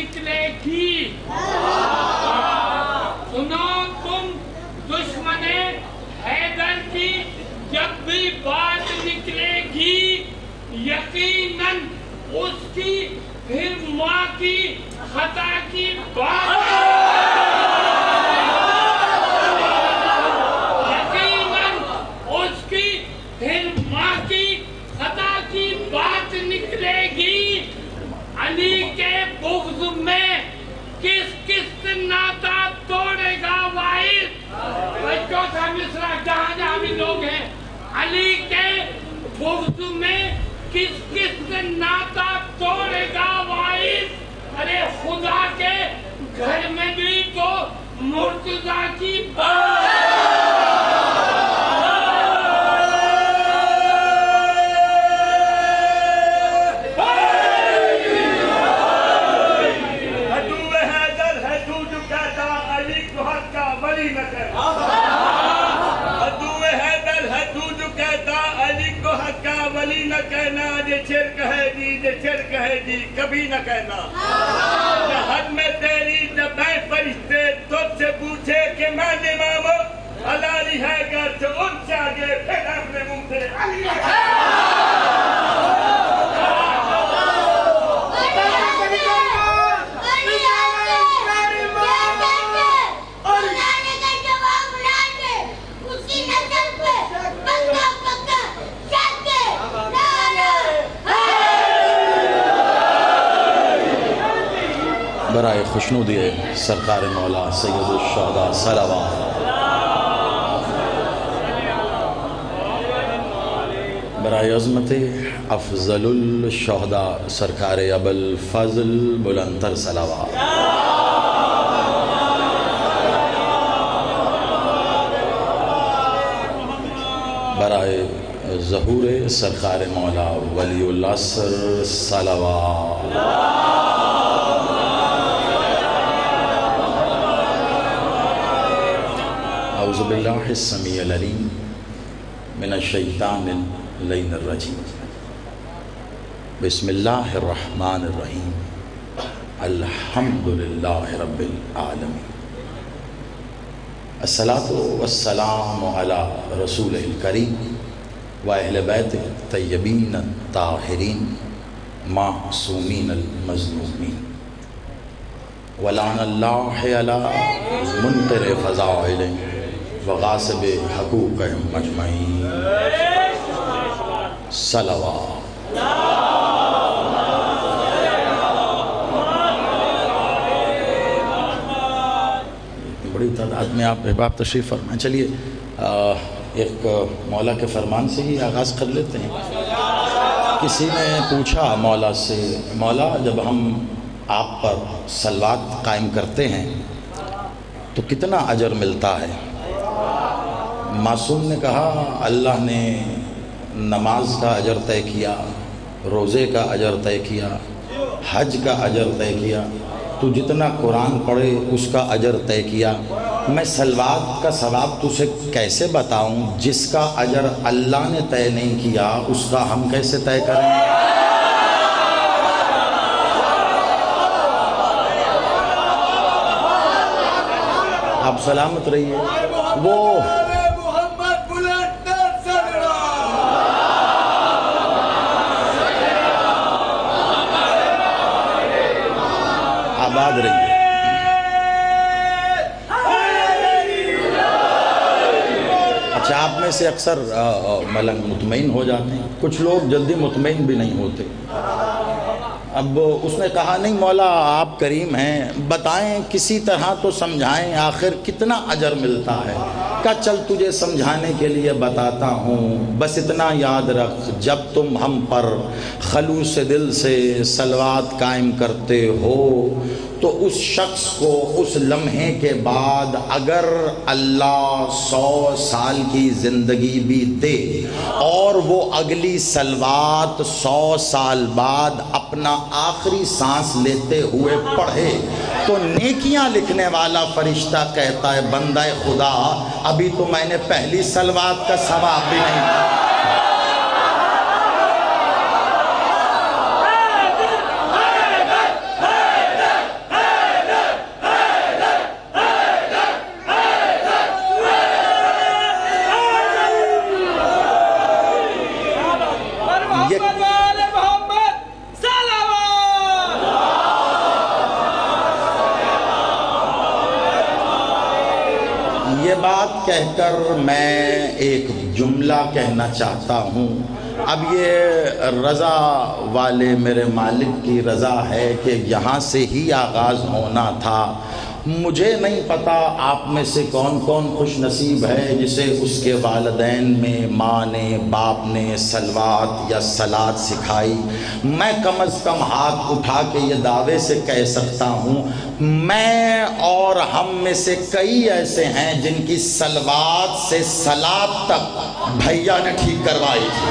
نکلے گی. سنو تم دشمن حیدر کی جب بھی بات نکلے گی یقیناً اس کی پھر ماں کی خطا کی بات یقیناً اس کی پھر ماں کی خطا کی بات نکلے گی. علی کے بغض میں کس کس ناتا توڑے گا وائد. چوتھا مصرع جہاں جہاں بھی لوگ ہیں. علی کے بغض میں کس کس ناتا توڑے گا وائد. ارے خدا کے گھر میں بھی تو مرتضیٰ کی بات. کبھی نہ کہنا جہاد میں تیری جبیں فرشتے تجھ سے پوچھے کہ میں امام علی ہے گا تو ان سے آگے پھر اپنے منہ سے علی ہے. برائے خوشنودی سرکار مولا سید الشہداء صلوات. برائے عظمت افضل الشہداء سرکار ابوالفضل بلندتر صلوات. برائے ظہور سرکار مولا ولی العصر صلوات. اعوذ باللہ السمیع العلیم من الشیطان اللعین الرجیم. بسم اللہ الرحمن الرحیم. الحمدللہ رب العالمین. الصلاۃ والسلام علی رسول الکریم و اہل بیت الطیبین الطاہرین معصومین المظلومین. ولعن اللہ علی منکر فضائلہم وغاصب حقوقہم اجمعین. صلوات. بڑی تعداد میں آپ احباب تشریف فرمائیں. چلیے ایک مولا کے فرمان سے ہی آغاز کر لیتے ہیں. کسی نے پوچھا مولا سے، مولا جب ہم آپ پر صلوات قائم کرتے ہیں تو کتنا اجر ملتا ہے؟ معصوم نے کہا اللہ نے نماز کا اجر طے کیا، روزے کا اجر طے کیا، حج کا اجر طے کیا، تو جتنا قرآن پڑھے اس کا اجر طے کیا. میں صلوات کا ثواب تجھے کیسے بتاؤں؟ جس کا اجر اللہ نے طے نہیں کیا اس کا ہم کیسے طے کریں؟ آپ سلامت رہیے. وہ آباد رہیے. اچھا، آپ میں سے اکثر ملنگ مطمئن ہو جاتے ہیں، کچھ لوگ جلدی مطمئن بھی نہیں ہوتے. اب اس نے کہا نہیں مولا آپ کریم ہیں، بتائیں کسی طرح تو سمجھائیں آخر کتنا اجر ملتا ہے. کہا چل تجھے سمجھانے کے لیے بتاتا ہوں، بس اتنا یاد رکھ جب تم ہم پر خلوص دل سے صلوات قائم کرتے ہو تو اس شخص کو اس لمحے کے بعد اگر اللہ 100 سال کی زندگی بھی دے اور وہ اگلی صلوات 100 سال بعد اپنا آخری سانس لیتے ہوئے پڑھے تو نیکیاں لکھنے والا فرشتہ کہتا ہے بندہ خدا ابھی تو میں نے پہلی صلوات کا ثواب بھی نہیں پایا. کہہ کر میں ایک جملہ کہنا چاہتا ہوں. اب یہ رضا والے میرے مالک کی رضا ہے کہ یہاں سے ہی آغاز ہونا تھا. مجھے نہیں پتا آپ میں سے کون کون خوش نصیب ہے جسے اس کے والدین میں ماں نے باپ نے صلوات یا صلات سکھائی. میں کم از کم ہاتھ اٹھا کے یہ دعوے سے کہہ سکتا ہوں میں اور ہم میں سے کئی ایسے ہیں جن کی صلوات سے صلات تک بھیا نے ٹھیک کروائی تھی.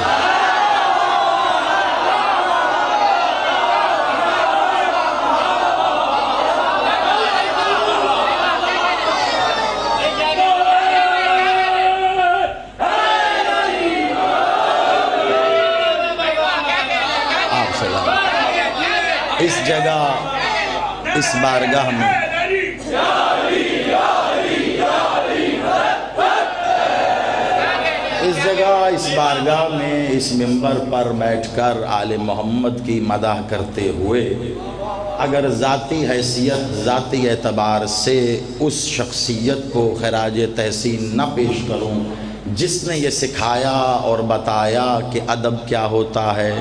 اس جگہ اس بارگاہ میں اس منبر پر بیٹھ کر آل محمد کی مدح کرتے ہوئے اگر ذاتی حیثیت ذاتی اعتبار سے اس شخصیت کو خراج تحسین نہ پیش کروں جس نے یہ سکھایا اور بتایا کہ ادب کیا ہوتا ہے،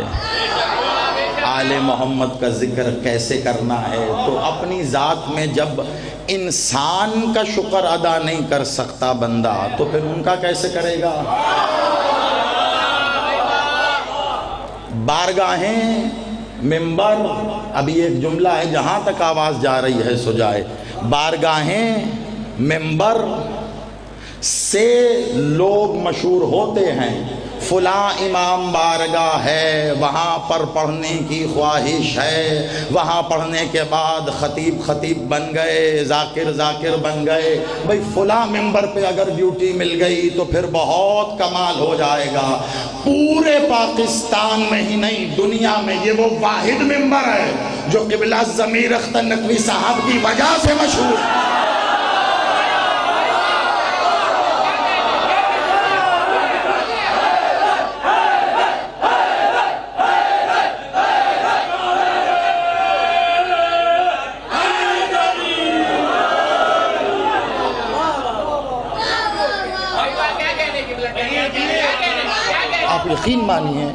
آل محمد کا ذکر کیسے کرنا ہے، تو اپنی ذات میں جب انسان کا شکر ادا نہیں کر سکتا بندہ تو پھر ان کا کیسے کرے گا؟ بارگاہیں، منبر، ابھی ایک جملہ ہے جہاں تک آواز جا رہی ہے سو جائے. بارگاہیں، منبر سے لوگ مشہور ہوتے ہیں. فلاں امام بارگاہ ہے، وہاں پر پڑھنے کی خواہش ہے، وہاں پڑھنے کے بعد خطیب بن گئے، ذاکر بن گئے. بھئی فلاں ممبر پہ اگر ڈیوٹی مل گئی تو پھر بہت کمال ہو جائے گا. پورے پاکستان میں ہی نہیں دنیا میں یہ وہ واحد ممبر ہے جو قبلہ ضمیر اختر نقوی صاحب کی وجہ سے مشہور ہے. آپ یقین مانیے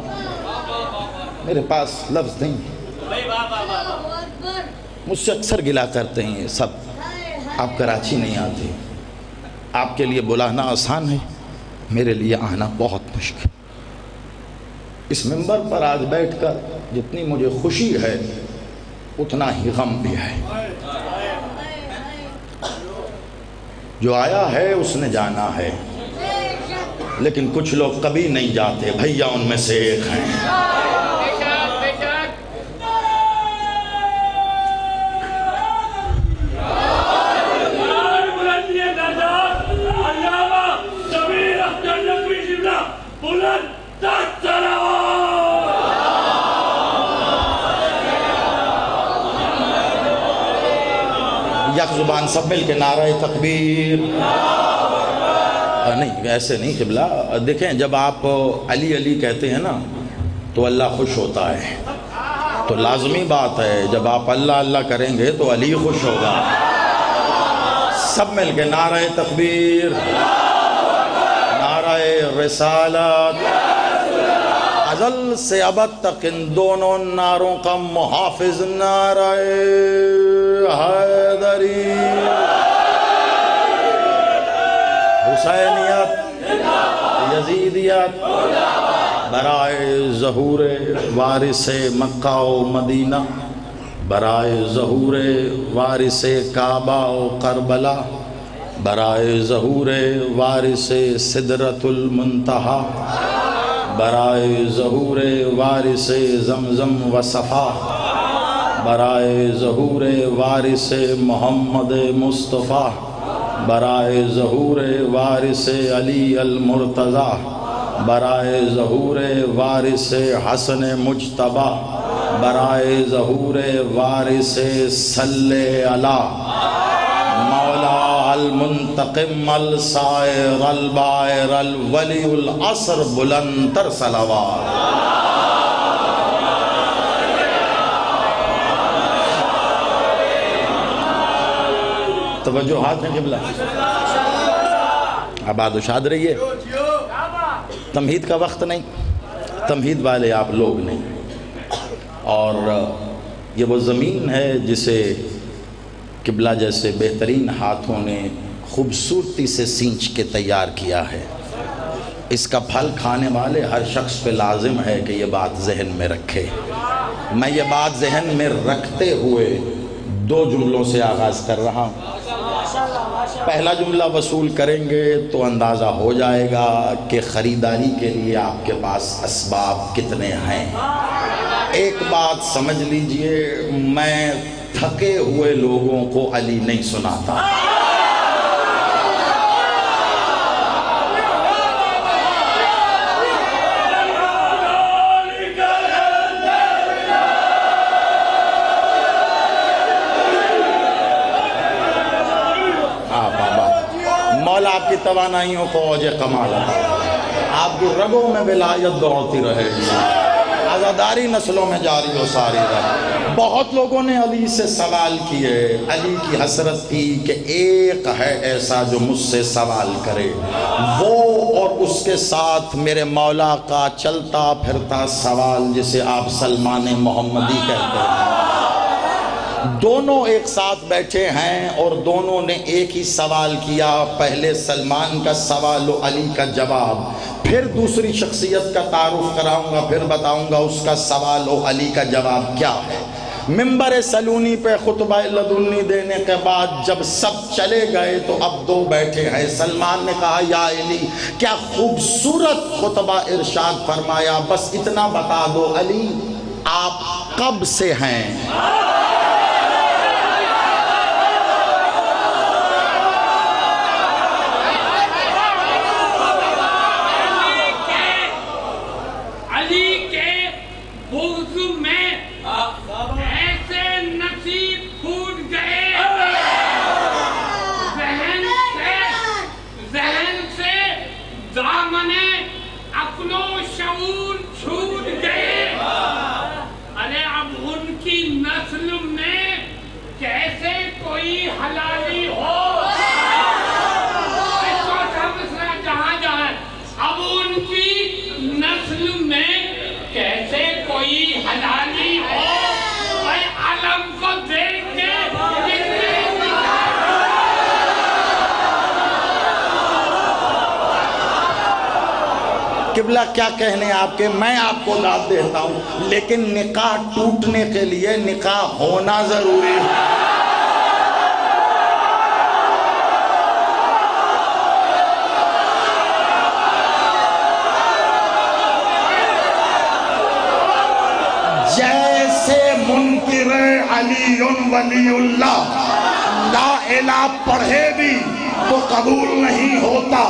میرے پاس لفظ نہیں ہے. مجھ سے اکثر گلا کرتے ہیں یہ سب، آپ کراچی نہیں آتے، آپ کے لیے بلانا آسان ہے، میرے لیے آنا بہت مشکل. اس منبر پر آج بیٹھ کر جتنی مجھے خوشی ہے اتنا ہی غم بھی ہے. جو آیا ہے اس نے جانا ہے، لیکن کچھ لوگ کبھی نہیں جاتے. بھیا ان میں سے ایک ہیں. یک زبان سب مل کے نعرہ تکبیر. نہیں ایسے نہیں قبلہ. دیکھیں جب آپ علی علی کہتے ہیں نا تو اللہ خوش ہوتا ہے، تو لازمی بات ہے جب آپ اللہ اللہ کریں گے تو علی خوش ہوگا. سب مل کے نعرہ تکبیر، نعرہ رسالت. ازل سے ابد تک ان دونوں نعروں کا محافظ نعرہ حیدری، حسینیت، یزیدیت، برائے ظہور وارث مکہ و مدینہ، برائے ظہور وارث کعبہ و کربلا، برائے ظہور وارث سدرۃ المنتہا، برائے ظہور وارث زمزم و صفا، برائے ظہور وارث محمد مصطفیٰ، برائے ظہور وارث علی المرتضیٰ، برائے ظہور وارث حسن مجتبیٰ، برائے ظہور وارث صلی علی مولا المنتقم السائر البائر الولی العصر بلند تر صلوات. توجہ ہاتھ میں قبلہ. آباد و شاد رہیے. تمہید کا وقت نہیں، تمہید والے آپ لوگ نہیں. اور یہ وہ زمین ہے جسے قبلہ جیسے بہترین ہاتھوں نے خوبصورتی سے سینچ کے تیار کیا ہے. اس کا پھل کھانے والے ہر شخص پہ لازم ہے کہ یہ بات ذہن میں رکھے. میں یہ بات ذہن میں رکھتے ہوئے 2 جملوں سے آغاز کر رہا ہوں. پہلا جملہ وصول کریں گے تو اندازہ ہو جائے گا کہ خریداری کے لیے آپ کے پاس اسباب کتنے ہیں. ایک بات سمجھ لیجئے، میں تھکے ہوئے لوگوں کو علی نہیں سناتا. مولا آپ کی توانائیوں کو اوج کمال عطا فرمائے. آپ کی رگوں میں ولایت دوڑتی رہے گی، عزاداری نسلوں میں جاری و ساری رہے. بہت لوگوں نے علی سے سوال کیے. علی کی حسرت تھی کہ ایک ہے ایسا جو مجھ سے سوال کرے، وہ اور اس کے ساتھ میرے مولا کا چلتا پھرتا سوال جسے آپ سلمان محمدی کہتے ہیں. دونوں ایک ساتھ بیٹھے ہیں اور دونوں نے ایک ہی سوال کیا. پہلے سلمان کا سوال و علی کا جواب، پھر دوسری شخصیت کا تعارف کراؤں گا، پھر بتاؤں گا اس کا سوال و علی کا جواب کیا ہے. منبر سلونی پہ خطبہ لدنی دینے کے بعد جب سب چلے گئے تو اب 2 بیٹھے ہیں. سلمان نے کہا یا علی، کیا خوبصورت خطبہ ارشاد فرمایا، بس اتنا بتا دو علی آپ کب سے ہیں؟ قبلہ کیا کہنے آپ کے، میں آپ کو داد دیتا ہوں، لیکن نکاح ٹوٹنے کے لیے نکاح ہونا ضروری ہے. جیسے منکر علی ولی اللہ لا الہ پڑھے بھی تو قبول نہیں ہوتا،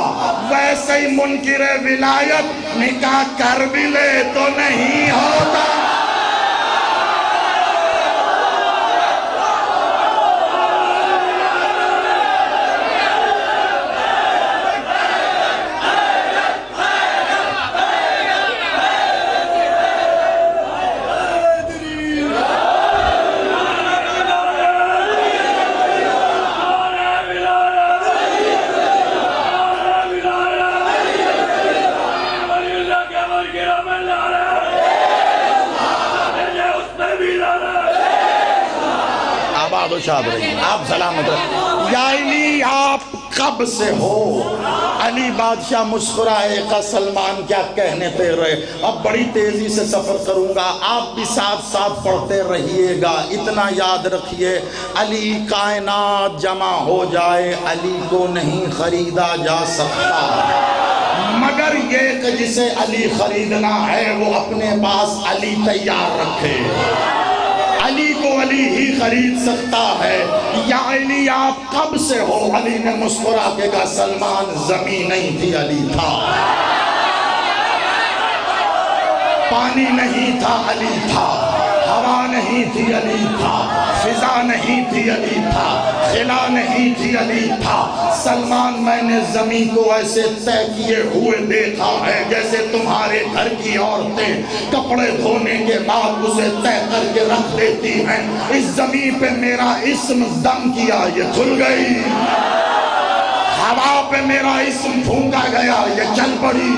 ویسے ہی منکر ولایت نکاح کر بھی لے تو نہیں ہوتا. شاد رہی آپ سلامت رہی. یا علی آپ کب سے ہو؟ علی بادشاہ مسکرائے گا، سلمان کیا کہنے پہ رہے، اب بڑی تیزی سے سفر کروں گا، آپ بھی ساتھ ساتھ پڑھتے رہیے گا. اتنا یاد رکھیے، علی کائنات جمع ہو جائے علی کو نہیں خریدا جا سکتا، مگر یہ کہ جسے علی خریدنا ہے وہ اپنے پاس علی تیار رکھے. علی کو علی ہی خرید سکتا ہے. یا علی آپ کب سے ہو؟ علی نے مسکرا کے کہا سلمان زمین نہیں تھی علی تھا، پانی نہیں تھا علی تھا، ہوا نہیں تھی علی تھا، فضا نہیں تھی علی تھا، خلا نہیں تھی علی تھا. سلمان میں نے زمین کو ایسے طے کیے ہوئے دیکھا ہے جیسے تمہارے گھر کی عورتیں کپڑے دھونے کے بعد اسے طے کر کے رکھ دیتی ہیں. اس زمین پہ میرا اسم دم کیا، یہ کھل گئی. ہوا پہ میرا اسم پھونکا گیا یہ چل پڑی.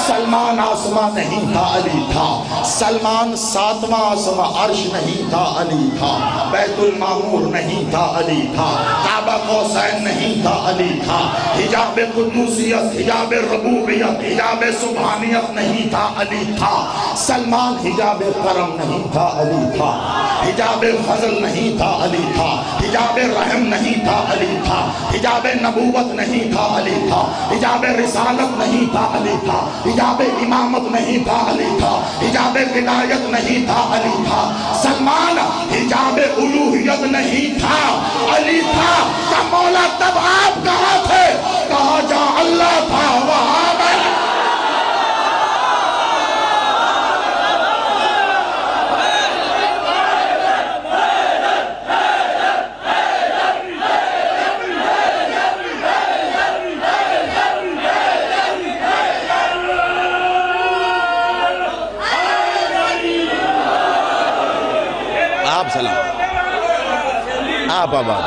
سلمان آسمان نہیں تھا علی تھا. سلمان ساتواں آسمان عرش نہیں تھا علی تھا. بیت المعمور نہیں تھا علی تھا. کعبہ قوسین نہیں تھا علی تھا. حجاب قدوسیت، حجاب ربوبیت، حجاب سبحانیت نہیں تھا علی تھا. سلمان حجاب کرم نہیں تھا علی تھا. حجاب فضل نہیں تھا علی تھا. حجاب رحم نہیں تھا علی تھا. حجاب نبوت نہیں تھا علی تھا. حجاب رسالت نہیں تھا علی تھا. حجاب امامت نہیں تھا علی تھا. حجاب ولایت نہیں تھا علی تھا. سلمان حجاب الوہیت نہیں تھا علی تھا. کہ مولا تب آپ کہاں تھے؟ کہا جہاں اللہ تھا وہاں میں. آپ سلام آپ آباد.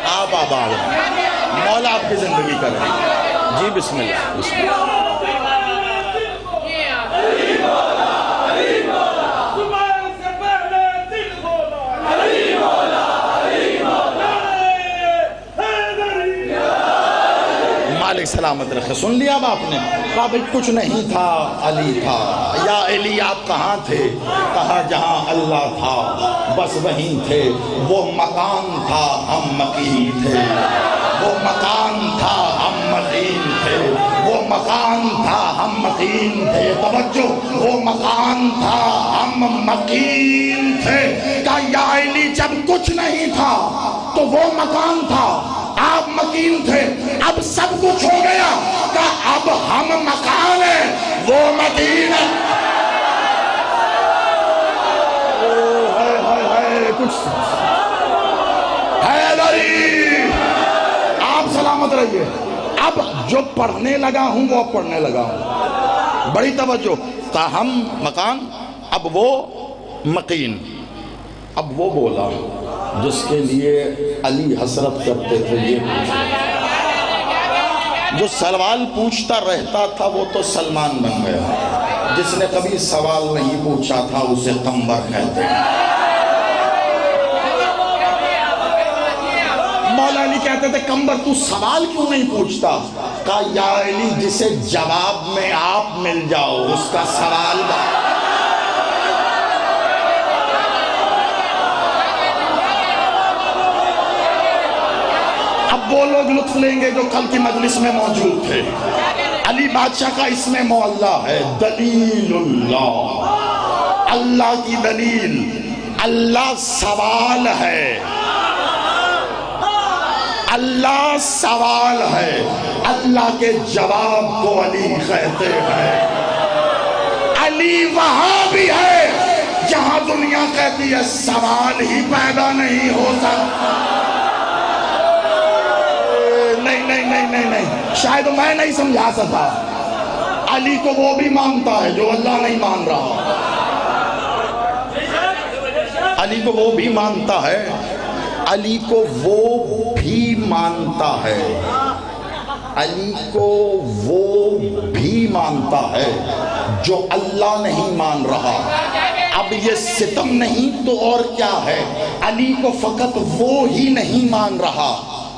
آپ آباد مولا آپ کی زندگی کر رہے ہیں. جی بسم اللہ بسم اللہ. مالک سلامت رکھے. سن لیا اب آپ نے؟ کہا بھئی کچھ نہیں تھا علی تھا. یا علی آپ کہاں تھے؟ کہا جہاں اللہ تھا بس وہیں تھے. وہ مکان تھا ہم مکین تھے. وہ مکان تھا ہم مکین تھے. وہ مکان تھا ہم مکین تھے. توجہ، وہ مکان تھا ہم مکین تھے. کہا یا علی جب کچھ نہیں تھا تو وہ مکان تھا، آپ مکین تھے. اب سب کچھ ہو گیا کہ اب ہم مکان ہیں وہ مکین ہے. کچھ حیدری آپ سلامت رہیے. اب جو پڑھنے لگا ہوں وہ پڑھنے لگا ہوں. بڑی توجہ. کہ ہم مکان اب وہ مکین. اب وہ بولا جس کے لیے علی حسرت کرتے تھے. یہ جو سوال پوچھتا رہتا تھا وہ تو سلمان بن گیا. جس نے کبھی سوال نہیں پوچھا تھا اسے قمبر کہتے ہیں. مولا علی کہتے تھے قمبر تو سوال کیوں نہیں پوچھتا؟ کہا یا علی جسے جواب میں آپ مل جاؤ اس کا سوال وہ لوگ لطف لیں گے جو کل کی مجلس میں موجود تھے. علی بادشاہ کا اسم معلی ہے دلیل اللہ. اللہ کی دلیل. اللہ سوال ہے. اللہ سوال ہے. اللہ کے جواب کو علی کہتے ہیں. علی وہاں بھی ہے جہاں دنیا کہتی ہے سوال ہی پیدا نہیں ہو سکتا. نہیں شاید میں نہیں سمجھا سکتا. علی کو وہ بھی مانتا ہے جو اللہ نہیں مان رہا. علی کو وہ بھی مانتا ہے. علی کو وہ بھی مانتا ہے. علی کو وہ بھی مانتا ہے جو اللہ نہیں مان رہا. اب یہ ستم نہیں تو اور کیا ہے. علی کو فقط وہ ہی نہیں مان رہا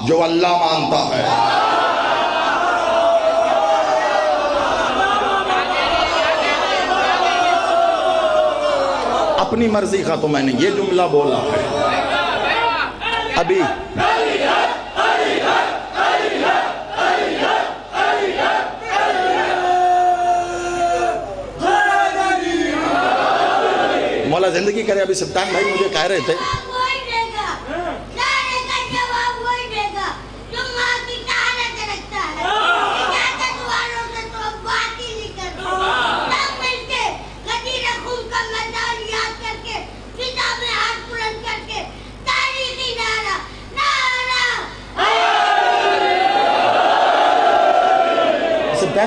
جو اللہ مانتا ہے. اپنی مرضی کا تو میں نے یہ جملہ بولا ہے. ابھی مولا زندگی کرے. ابھی سلطان بھائی مجھے کہہ رہے تھے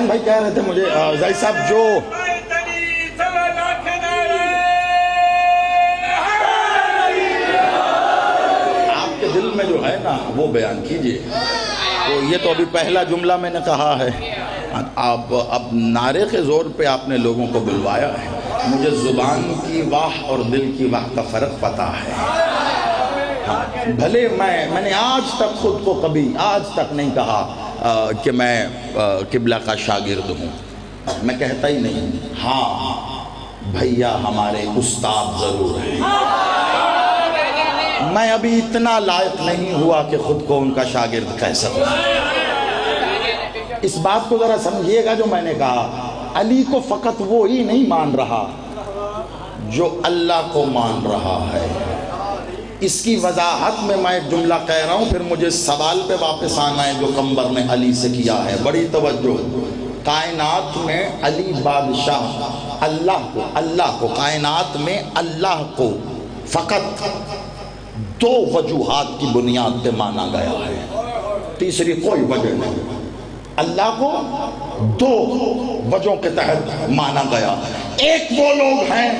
حسین بھائی کہہ رہے تھے مجھے زاہد صاحب جو آپ کے دل میں جو ہے نا وہ بیان کیجئے. تو یہ تو ابھی پہلا جملہ میں نے کہا ہے, اب نعرے کے زور پہ آپ نے لوگوں کو بلوایا ہے. مجھے زبان کی واہ اور دل کی واہ کا فرق پتا ہے. بھلے میں نے آج تک خود کو کبھی آج تک نہیں کہا کہ میں قبلہ کا شاگرد ہوں, میں کہتا ہی نہیں. ہاں بھیا ہمارے استاد ضرور ہیں. میں ابھی اتنا لائق نہیں ہوا کہ خود کو ان کا شاگرد کہہ سکوں. اس بات کو ذرا سمجھیے گا جو میں نے کہا. علی کو فقط وہی نہیں مان رہا جو اللہ کو مان رہا ہے. اس کی وضاحت میں ایک جملہ کہہ رہا ہوں, پھر مجھے سوال پہ واپس آنا ہے جو قمبر نے علی سے کیا ہے. بڑی توجہ. کائنات میں علی بادشاہ اللہ کو کائنات میں اللہ کو فقط دو وجوہات کی بنیاد پہ مانا گیا ہے, تیسری کوئی وجہ نہیں. اللہ کو دو وجہوں کے تحت مانا گیا. ایک وہ لوگ ہیں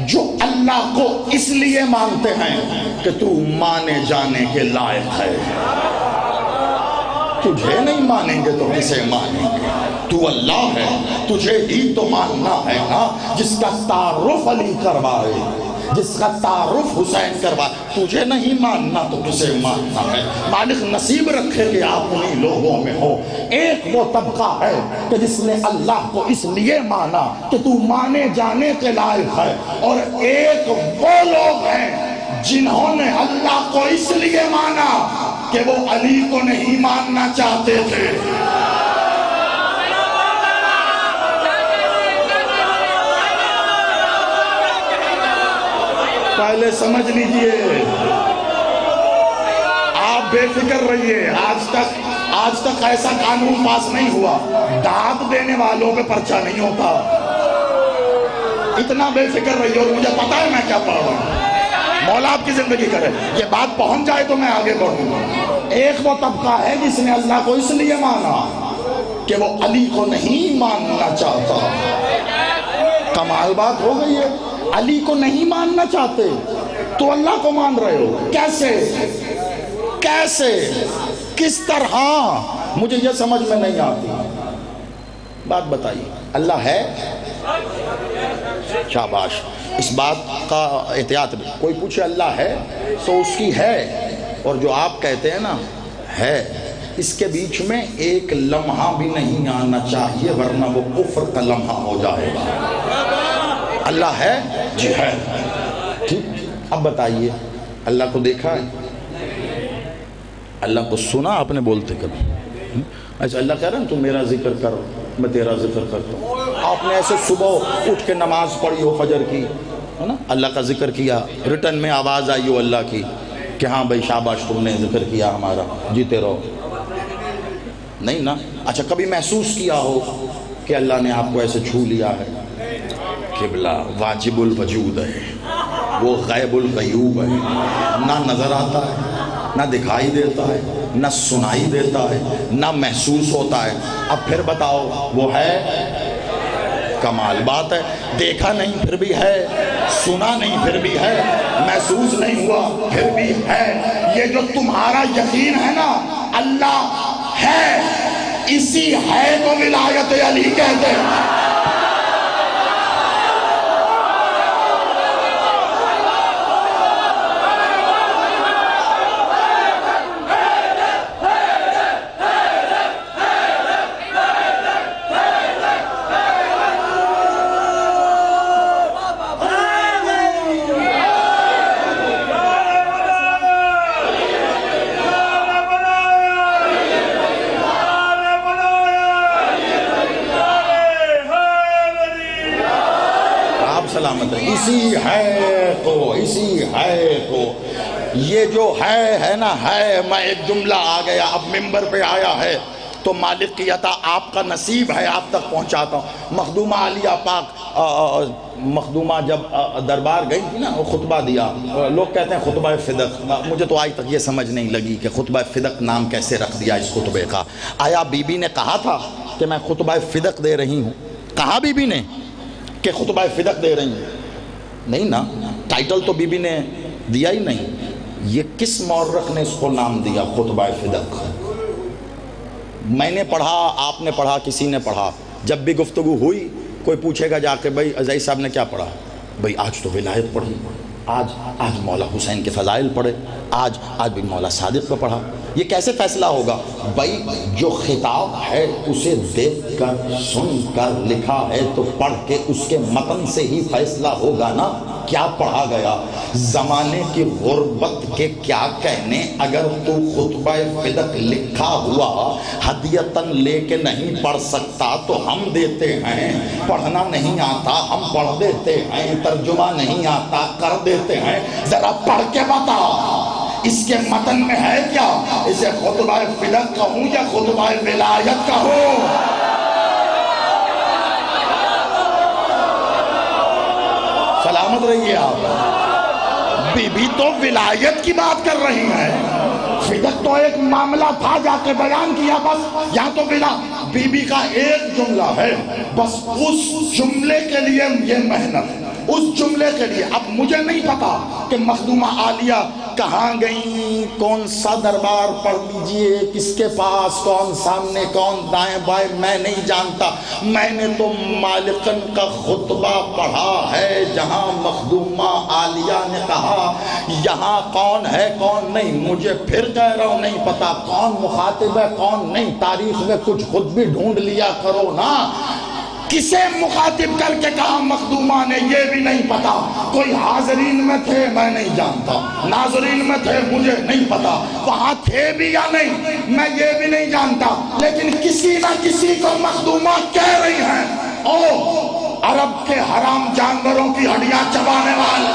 جو اللہ کو اس لیے مانتے ہیں کہ تو مانے جانے کے لائق ہے. تجھے نہیں مانیں گے تو کسے مانیں گے؟ تو اللہ ہے, تجھے ہی تو ماننا ہے نا. جس کا تعارف علی کروائے, جس کا تعارف حسین کروائے, تجھے نہیں ماننا تو کسے ماننا ہے؟ مالک نصیب رکھے کہ آپ انہی لوگوں میں ہو. ایک وہ طبقہ ہے کہ جس نے اللہ کو اس لیے مانا کہ تو مانے جانے کے لائق ہے, اور ایک وہ لوگ ہیں جنہوں نے اللہ کو اس لیے مانا کہ وہ علی کو نہیں ماننا چاہتے تھے. پہلے سمجھ لیجئے, آپ بے فکر رہیے. آج تک ایسا قانون پاس نہیں ہوا, داد دینے والوں پہ پرچہ نہیں ہوتا. اتنا بے فکر رہیے. اور مجھے پتا ہے میں کیا پڑھ رہا ہوں. مولا آپ کی زندگی کرے, یہ بات پہنچ جائے تو میں آگے بڑھوں گا. ایک وہ طبقہ ہے جس نے اللہ کو اس لیے مانا کہ وہ علی کو نہیں ماننا چاہتا. کمال بات ہو گئی ہے. علی کو نہیں ماننا چاہتے تو اللہ کو مان رہے ہو. کیسے کس طرح؟ مجھے یہ سمجھ میں نہیں آتی. بات بتائیے. اللہ ہے؟ شاباش. اس بات کا احتیاط. کوئی پوچھے اللہ ہے تو اس کی ہے, اور جو آپ کہتے ہیں نا ہے, اس کے بیچ میں ایک لمحہ بھی نہیں آنا چاہیے, ورنہ وہ کفر کا لمحہ ہو جائے گا. اللہ ہے؟ جی ہے. ٹھیک. اب بتائیے, اللہ کو دیکھا ہے؟ اللہ کو سنا آپ نے بولتے کبھی؟ اچھا, اللہ کہہ رہا ہے تو میرا ذکر کر, میں تیرا ذکر کرتا ہوں. آپ نے ایسے صبح اٹھ کے نماز پڑھی ہو فجر کی, ہے نا, اللہ کا ذکر کیا, ریٹن میں آواز آئی ہو اللہ کی کہ ہاں بھائی شاباش تم نے ذکر کیا ہمارا, جیتے رہو. نہیں نا. اچھا, کبھی محسوس کیا ہو کہ اللہ نے آپ کو ایسے چھو لیا ہے؟ قبلہ واجب الوجود ہے, وہ غیب الغیوب ہے, نہ نظر آتا ہے, نہ دکھائی دیتا ہے, نہ سنائی دیتا ہے, نہ محسوس ہوتا ہے. اب پھر بتاؤ وہ ہے؟ کمال بات ہے. دیکھا نہیں پھر بھی ہے, سنا نہیں پھر بھی ہے, محسوس نہیں ہوا پھر بھی ہے. یہ جو تمہارا یقین ہے نا اللہ ہے, اسی ہے کو ولایت علی کہتے ہیں. اسی ہے کو یہ جو ہے نا ہے. میں ایک جملہ آ گیا, اب ممبر پہ آیا ہے تو مالک کی عطا آپ کا نصیب ہے, آپ تک پہنچاتا ہوں. مخدومہ عالیہ پاک, مخدومہ جب دربار گئی تھی نا, وہ خطبہ دیا. لوگ کہتے ہیں خطبہ فدق, مجھے تو آج تک یہ سمجھ نہیں لگی کہ خطبہ فدق نام کیسے رکھ دیا اس خطبے کا. آیا بی بی نے کہا تھا کہ میں خطبہ فدق دے رہی ہوں؟ کہا بی بی نے کہ خطبہ فدق دے رہی ہوں؟ نہیں نا، ٹائٹل تو بی بی نے دیا ہی نہیں. یہ کس مورخ نے اس کو نام دیا خطبہ فدق؟ میں نے پڑھا، آپ نے پڑھا، کسی نے پڑھا. جب بھی گفتگو ہوئی کوئی پوچھے گا جا کے بھائی عزیز صاحب نے کیا پڑھا؟ بھائی آج تو ولایت پڑھی، آج مولا حسین کے فضائل پڑھے، آج بھی مولا صادق کو پڑھا. یہ کیسے فیصلہ ہوگا؟ بھائی جو خطاب ہے اسے دیکھ کر سن کر لکھا ہے تو پڑھ کے اس کے متن سے ہی فیصلہ ہوگا نا کیا پڑھا گیا. زمانے کی غربت کے کیا کہنے، اگر تو خطبہ فدق لکھا ہوا ہدیتاً لے کے نہیں پڑھ سکتا تو ہم دیتے ہیں. پڑھنا نہیں آتا ہم پڑھ دیتے ہیں، ترجمہ نہیں آتا کر دیتے ہیں. ذرا پڑھ کے بتا اس کے متن میں ہے کیا؟ اسے خطبہ فدق کہوں یا خطبہ ولایت کہوں؟ سلامت رہیے آپ. بی بی تو ولایت کی بات کر رہی ہیں، فدق تو ایک معاملہ تھا جا کے بیان کیا بس. یہاں تو بی بی کا ایک جملہ ہے بس، اس جملے کے لیے یہ محنت، اس جملے کے لیے. اب مجھے نہیں پتا کہ مخدومہ عالیہ کہاں گئیں، کون سا دربار پڑھ لیجئے، کس کے پاس، کون سامنے کون دائیں بائیں، میں نہیں جانتا. میں نے تو مالکن کا خطبہ پڑھا ہے جہاں مخدومہ عالیہ نے کہا یہاں کون ہے کون نہیں. مجھے پھر کہہ رہا ہوں نہیں پتا کون مخاطب ہے کون نہیں. تاریخ میں کچھ خود بھی ڈھونڈ لیا کرو نا. کسے مخاطب کر کے کہا مخدومہ نے یہ بھی نہیں پتا. کوئی حاضرین میں تھے میں نہیں جانتا، ناظرین میں تھے مجھے نہیں پتا، وہاں تھے بھی یا نہیں میں یہ بھی نہیں جانتا. لیکن کسی نہ کسی کو مخدومہ کہہ رہی ہیں او عرب کے حرام جانوروں کی ہڈیاں چبانے والے.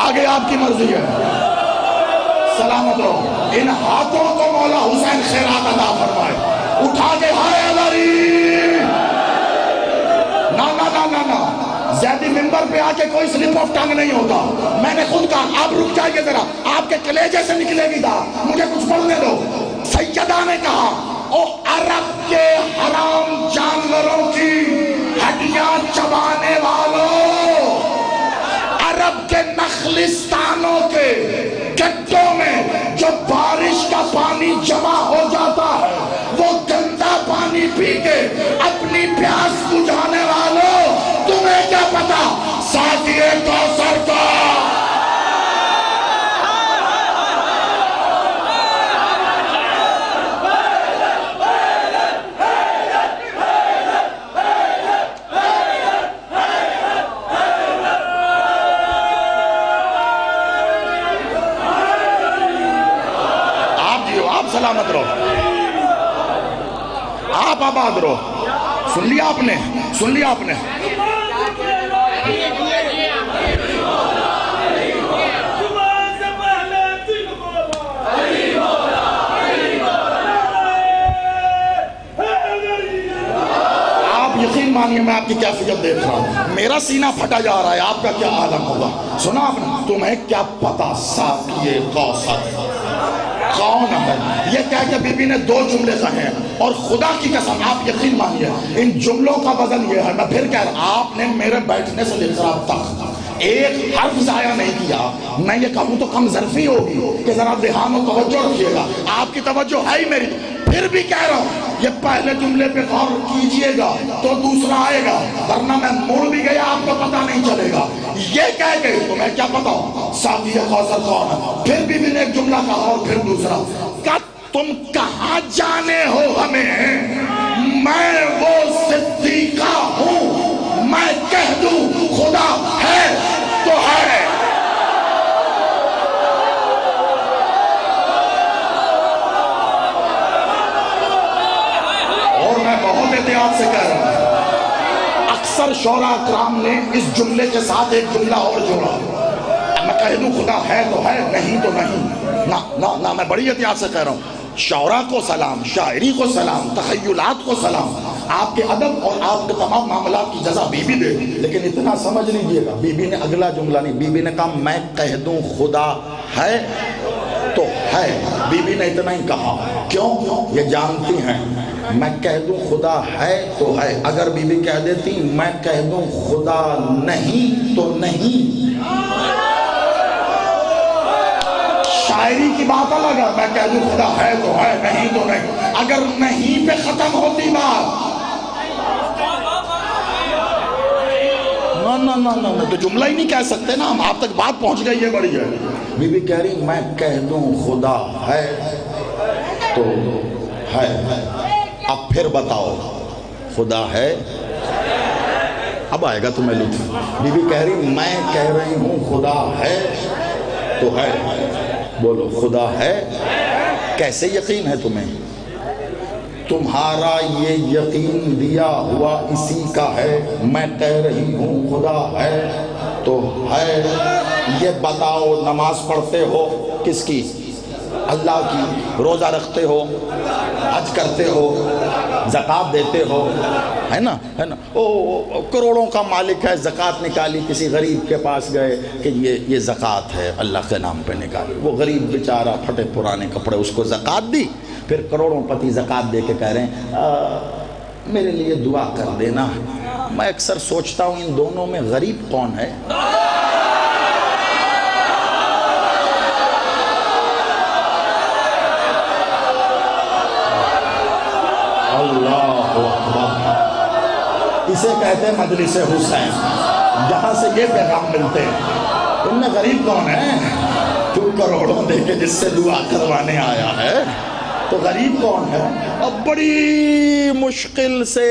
آگے آپ کی مرضی ہے. سلامت رہو. ان ہاتھوں کو مولا حسین خیرات عطا فرمائے. اٹھا کے ہائے علی. نا نا نا نا نا زیادی ممبر پہ آ کے کوئی سلپ آف ٹنگ نہیں ہوتا. میں نے خود کہا آپ رک جائیے ذرا، آپ کے کلیجے سے نکلے گی دا، مجھے کچھ پڑھنے دو. سیدہ نے کہا او عرب کے حرام جانوروں کی ہڈیاں چبانے والوں، عرب کے نخلستانوں کے گڈوں میں جو بارش کا پانی جمع ہو جاتا ہے وہ گندا پانی پی کے اپنی پیاس بجھانے والوں، تمہیں کیا پتا ساتھی کوثر کا سلامت رہو. آپ آباد رہو. سن لیا آپ نے، سن لیا آپ نے. آپ یقین مانیے میں آپ کی کیفیت دیکھ رہا ہوں، میرا سینہ پھٹا جا رہا ہے. آپ کا کیا عالم ہوگا. سنا آپ نے، تمہیں کیا پتا ساقی کوثر کون ہے. یہ کہہ کے بی بی نے 2 جملے کہے ہیں اور خدا کی قسم آپ یقین مانیے ان جملوں کا وزن یہ ہے. میں پھر کہہ رہا ہوں آپ نے میرے بیٹھنے سے لے کر اب تک ایک حرف ضائع نہیں کیا. میں یہ کہوں تو کم ظرفی ہوگی کہ ذرا دھیان و توجہ رکھیے گا. آپ کی توجہ ہے ہی میری. پھر بھی کہہ رہا ہوں یہ پہلے جملے پہ غور کیجئے گا تو دوسرا آئے گا، ورنہ میں مڑ بھی گیا آپ کو پتہ نہیں چلے گا. یہ کہہ کے تمہیں کیا پتا ساقی کوثر کون ہے. پھر بھی میں نے ایک جملہ کہا اور پھر دوسرا کہ تم کہاں جانے ہو ہمیں، میں وہ صدیقہ ہوں، میں کہہ دوں خدا ہے تو ہے. اور میں بہت احتیاط سے کہہ رہا ہوں، اکثر شعراء اکرام نے اس جملے کے ساتھ ایک جملہ اور جوڑا. میں کہہ دوں خدا ہے تو ہے، نہیں تو نہیں. نہ میں بڑی احتیاط سے کہہ رہا ہوں. شعراء کو سلام، شاعری کو سلام، تخیلات کو سلام. آپ کے ادب اور آپ کے تمام معاملات کی جزا بی بی دے. لیکن اتنا سمجھ لیجئے گا, بی بی نے اگلا جملہ نہیں, بی بی نے کہا میں کہہ دوں خدا ہے تو ہے. بی بی نے اتنا ہی کہا. کیوں؟ یہ جانتی ہیں میں کہہ دوں خدا ہے تو ہے. اگر بی بی کہہ دیتی میں کہہ دوں خدا نہیں تو نہیں. شاعری کی بات الگ ہے, میں کہہ دوں خدا ہے تو ہے نہیں تو نہیں. اگر نہیں پہ ختم ہوتی بات, نہ تو جملہ ہی نہیں کہہ سکتے نا ہم, آپ تک بات پہنچ گئی ہے, بڑی ہے. بی بی کہہ رہی میں کہہ دوں خدا ہے تو ہے. اب پھر بتاؤ خدا ہے, اب آئے گا تمہیں لطف. بی بی کہہ رہی میں کہہ رہی ہوں خدا ہے تو ہے. بولو خدا ہے. کیسے یقین ہے تمہیں؟ تمہارا یہ یقین دیا ہوا اسی کا ہے. میں کہہ رہی ہوں خدا ہے تو ہے. یہ بتاؤ نماز پڑھتے ہو کس کی؟ اللہ کی. روزہ رکھتے ہو, حج کرتے ہو, زکوٰۃ دیتے ہو, ہے نا, ہے نا. کروڑوں کا مالک ہے, زکوٰۃ نکالی, کسی غریب کے پاس گئے کہ یہ زکوٰۃ ہے اللہ کے نام پہ نکالی. وہ غریب بیچارہ پھٹے پرانے کپڑے, اس کو زکوٰۃ دی. پھر کروڑوں پتی زکوٰۃ دے کے کہہ رہے ہیں میرے لیے دعا کر دینا. میں اکثر سوچتا ہوں ان دونوں میں غریب کون ہے؟ اللہ اکبر. اسے کہتے ہیں مجلس حسین, جہاں سے یہ پیغام ملتے ہیں. ان میں غریب کون ہے؟ تو کروڑوں دے کے جس سے دعا کروانے آیا ہے تو غریب کون ہے؟ اب بڑی مشکل سے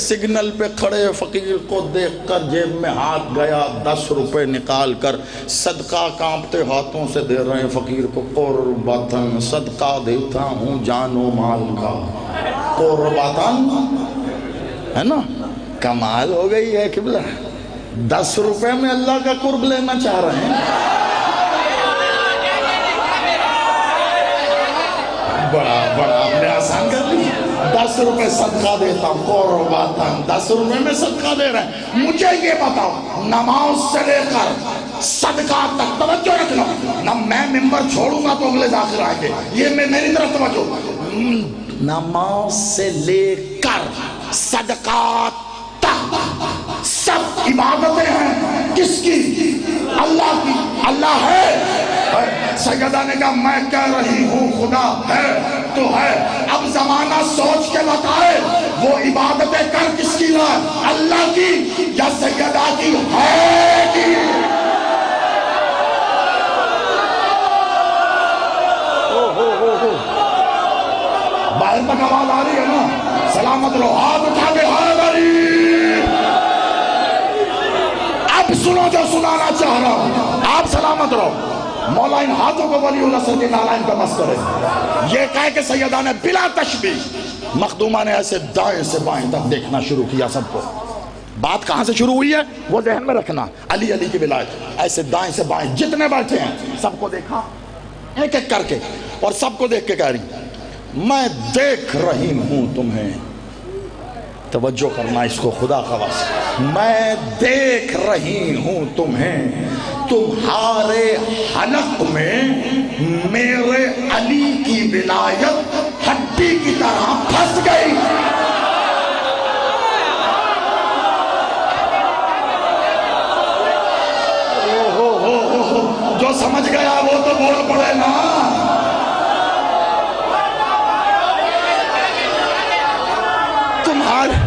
سگنل پہ کھڑے فقیر کو دیکھ کر جیب میں ہاتھ گیا, 10 روپے نکال کر صدقہ کانپتے ہاتھوں سے دے رہے ہیں فقیر کو. قربتاً صدقہ دیتا ہوں جان و مال کا. قربتاً, ہے نا, کمال ہو گئی ہے قبلہ. 10 روپے میں اللہ کا قرب لینا چاہ رہے ہیں. بڑا آپ نے آسان کر لی. 10 روپے صدقہ دیتا ہوں, قربتاً 10 روپے میں صدقہ دے رہے ہیں. مجھے یہ بتاؤ نماز سے لے کر صدقہ تک توجہ رکھنا. نہ میں ممبر چھوڑوں گا تو اگلے داخل آئیں گے, یہ میری طرف توجہ. نماز سے لے کر صدقہ تک سب عبادتیں ہیں کس کی؟ اللہ کی. اللہ ہے. سیدہ نے کہا میں کہہ رہی ہوں خدا ہے تو ہے. اب زمانہ سوچ کے بتائے وہ عبادتیں کر کس کی ہے؟ اللہ کی یا سیدہ کی ہے کی؟ باہر تک آواز آ رہی ہے نا؟ سلامت رہو, ہاتھ اٹھا کے ہائے بری. اب سنو جو سنانا چاہ رہا ہوں, آپ سلامت رہو. مولا ان ہاتھوں کو ولی اللہ سر کے نالائن کا مس کرے. یہ کہہ کہ سیدہ نے بلا تشبیہ مخدومہ نے ایسے دائیں سے بائیں تک دیکھنا شروع کیا سب کو. بات کہاں سے شروع ہوئی ہے وہ ذہن میں رکھنا. علی کی ولایت. ایسے دائیں سے بائیں جتنے بیٹھے ہیں سب کو دیکھا ایک ایک کر کے, اور سب کو دیکھ کے کہہ رہی میں دیکھ رہی ہوں تمہیں. توجہ کرنا اس کو خدا کا واسطہ. میں دیکھ رہی ہوں تمہیں, تمہارے حلق میں میرے علی کی ولایت ہڈی کی طرح پھنس گئی. جو سمجھ گیا وہ تو بول پڑے نا. تمہارے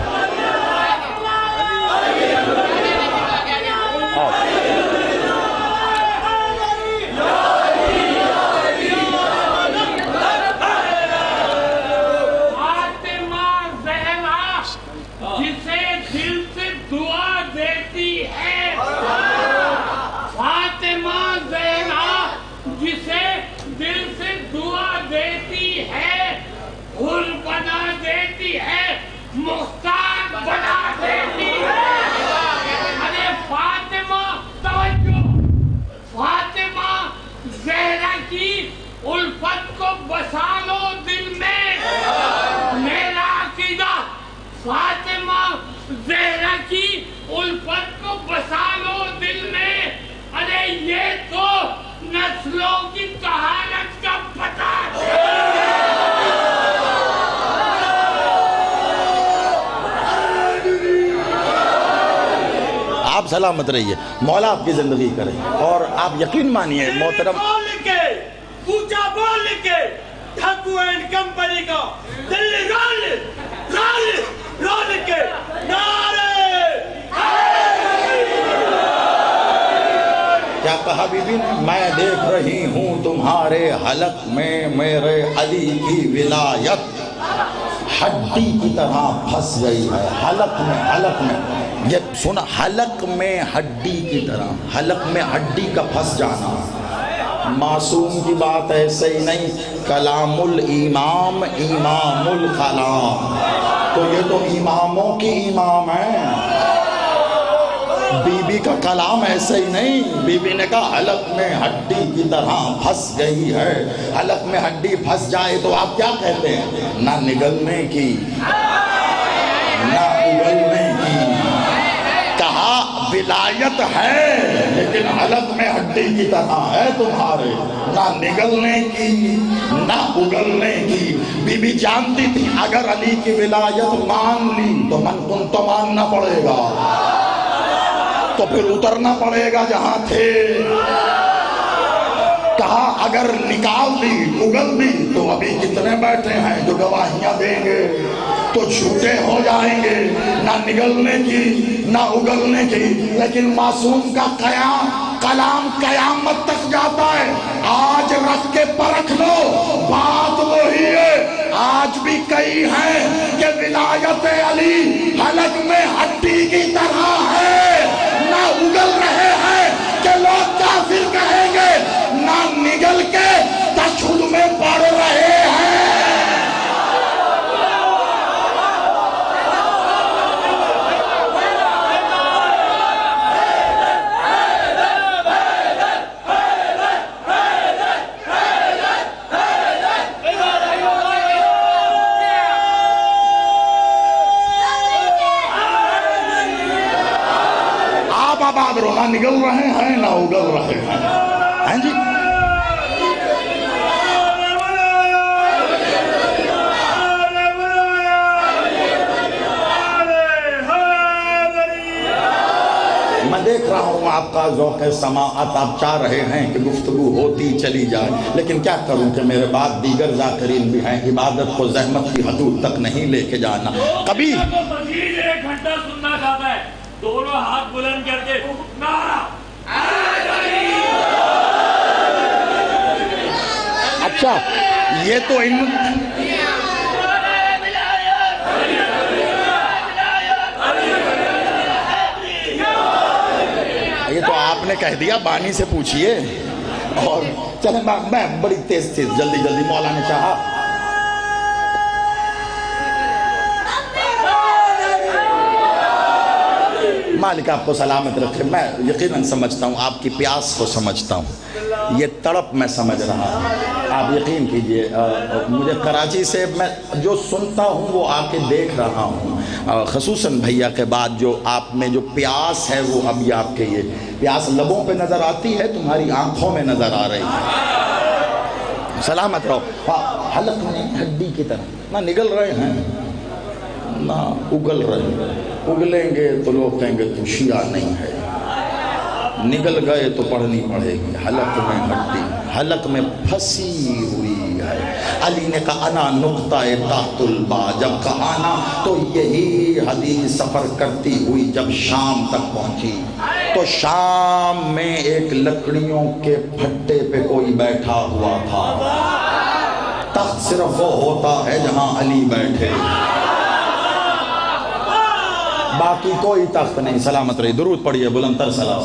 فاطمہ زہرا کی الفت کو بسا لو دل میں. ارے یہ تو نسلوں کی طہارت کا پتہ ہے. آپ سلامت رہیے، مولا آپ کی زندگی کرے. اور آپ یقین مانیے محترم، اونچا بول کے ٹھاکو اینڈ کمپنی کا دلی رول کے نعرے. کیا کہا بی بی نے؟ میں دیکھ رہی ہوں تمہارے حلق میں میرے علی کی ولایت ہڈی کی طرح پھنس گئی ہے. حلق میں یہ سنا، حلق میں ہڈی کی طرح، حلق میں ہڈی کا پھنس جانا معصوم کی بات ایسے ہی نہیں. کلام الامام امام الکلام، تو یہ تو اماموں کی امام ہے. بی بی کا کلام ایسے ہی نہیں. بی بی نے کہا حلق میں ہڈی کی طرح پھنس گئی ہے. حلق میں ہڈی پھنس جائے تو آپ کیا کہتے ہیں؟ نہ نگلنے کی نہ اگلنے کی. کہا ولایت ہے لیکن حلق میں ہڈی کی طرح ہے تمہارے، نہ نگلنے کی نہ اگلنے کی. بی بی جانتی تھی اگر علی کی ولایت مان لی تو من کن تو ماننا پڑے گا، تو پھر اترنا پڑے گا جہاں تھے. کہا اگر نکال دی اگل دی تو ابھی کتنے بیٹھے ہیں جو گواہیاں دیں گے، تو جھوٹے ہو جائیں گے. نہ نگلنے کی نہ اگلنے کی. لیکن معصوم کا کلام قیامت تک جاتا ہے. آج رکھ کے پرکھ لو، بات وہی ہے. آج بھی کئی ہیں کہ ولایت علی حلق میں ہڈی کی طرح ہے، نہ اگل رہے ہیں کہ لوگ کافر کہیں گے، نہ نگل کے تشہد میں پڑھ رہے ہیں. نہ نگل رہے ہیں نہ اگل رہے ہیں جی. میں دیکھ رہا ہوں آپ کا ذوق سماعت، آپ چاہ رہے ہیں کہ گفتگو ہوتی چلی جائے، لیکن کیا کروں کہ میرے بعد دیگر ذاکرین بھی ہیں. عبادت کو زحمت کی حدود تک نہیں لے کے جانا. کبھی مزید 1 گھنٹہ سننا چاہتا ہے، دونوں ہاتھ بلند کر کے نعرہ. اچھا یہ تو یہ تو آپ نے کہہ دیا، بانی سے پوچھئے. اور چلیں میں بڑی تیز جلدی مولا نے چاہا. مالک آپ کو سلامت رکھے. میں یقیناً سمجھتا ہوں آپ کی پیاس کو سمجھتا ہوں، یہ تڑپ میں سمجھ رہا ہوں. آپ یقین کیجئے مجھے کراچی سے میں جو سنتا ہوں وہ آ کے دیکھ رہا ہوں. خصوصاً بھیا کے بعد جو آپ میں جو پیاس ہے وہ ابھی آپ کے یہ پیاس لبوں پہ نظر آتی ہے، تمہاری آنکھوں میں نظر آ رہی ہے. سلامت رہو. حلق میں ہڈی کی طرح نہ نگل رہے ہیں نہ اگل رہے ہیں. اگلیں گے تو لوگ کہیں گے تو شیعہ نہیں ہے، نگل گئے تو پڑھنی پڑے گی. حلق میں ہڈی حلق میں پھنسی ہوئی ہے. علی نے کہا انا نقطہ تحت البا، جب کہا نا تو یہی حدیث سفر کرتی ہوئی جب شام تک پہنچی تو شام میں ایک لکڑیوں کے پھٹے پہ کوئی بیٹھا ہوا تھا. تخت صرف وہ ہوتا ہے جہاں علی بیٹھے، باقی کوئی تخت نہیں. سلامت رہی. درود پڑھیے بلند تر سلام.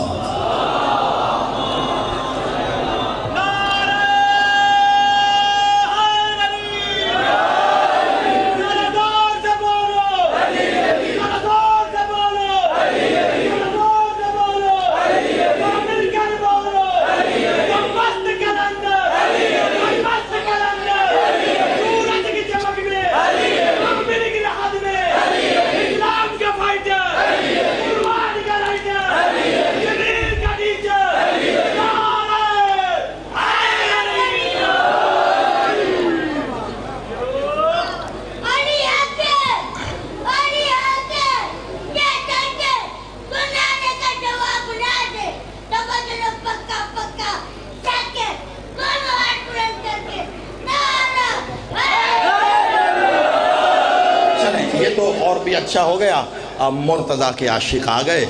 تو اور بھی اچھا ہو گیا، اب مرتضیٰ کے عاشق آ گئے،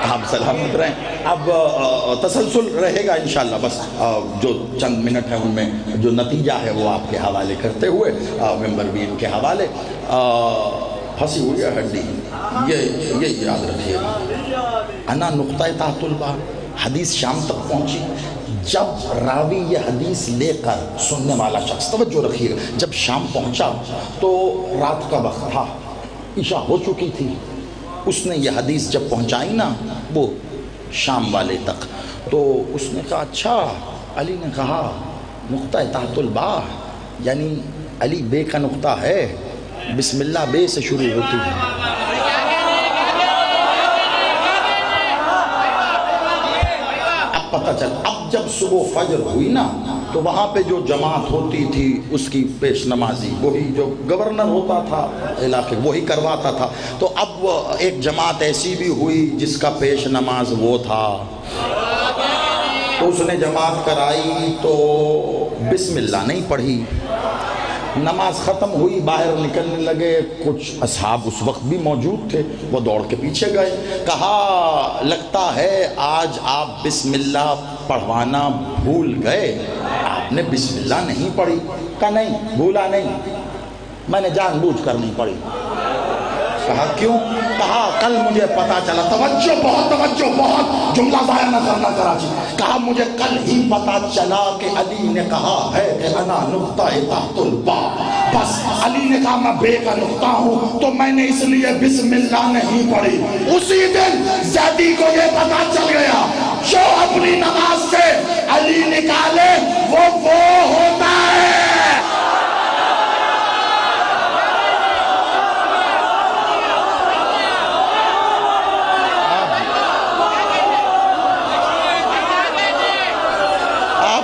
آپ سلامت رہیں۔ اب تسلسل رہے گا انشاءاللہ، بس جو چند منٹ ہیں ان میں جو نتیجہ ہے وہ آپ کے حوالے کرتے ہوئے، ممبر بھی ان کے حوالے، پھنسی ہوئی ہے ہڈی، یہ یاد رکھیے گا۔ انا نقطہ تحت الباب، حدیث شام تک پہنچی، جب راوی یہ حدیث لے کر، سننے والا شخص توجہ رکھیے گا، جب شام پہنچا تو رات کا وقت تھا، عشاء ہو چکی تھی، اس نے یہ حدیث جب پہنچائی نا وہ شام والے تک، تو اس نے کہا اچھا، علی نے کہا نقطہ تحت الباب یعنی علی بے کا نقطہ ہے، بسم اللہ بے سے شروع ہوتی ہے۔ اب پتہ چل، اب جب صبح فجر ہوئی نا تو وہاں پہ جو جماعت ہوتی تھی اس کی پیش نمازی، وہی جو گورنر ہوتا تھا علاقے وہی کرواتا تھا، تو اب ایک جماعت ایسی بھی ہوئی جس کا پیش نماز وہ تھا، تو اس نے جماعت کرائی تو بسم اللہ نہیں پڑھی، نماز ختم ہوئی، باہر نکلنے لگے، کچھ اصحاب اس وقت بھی موجود تھے، وہ دوڑ کے پیچھے گئے، کہا لگتا ہے آج آپ بسم اللہ پڑھوانا بھول گئے، آپ نے بسم اللہ نہیں پڑھی؟ کہا نہیں، بھولا نہیں، میں نے جان بوجھ کر نہیں پڑھی۔ کہا کیوں؟ کہا کل مجھے پتا چلا، توجہ بہت جملہ ضائع نہ کرنا کراچی، کہا مجھے کل ہی پتا چلا کہ علی نے کہا ہے کہ انا نقطہ تحت الباب، بس علی نے کہا میں بے کا نقطہ ہوں تو میں نے اس لیے بسم اللہ نہیں پڑھی۔ اسی دن زیدی کو یہ پتا چل گیا جو اپنی نماز سے علی نکالے وہ ہوتا ہے۔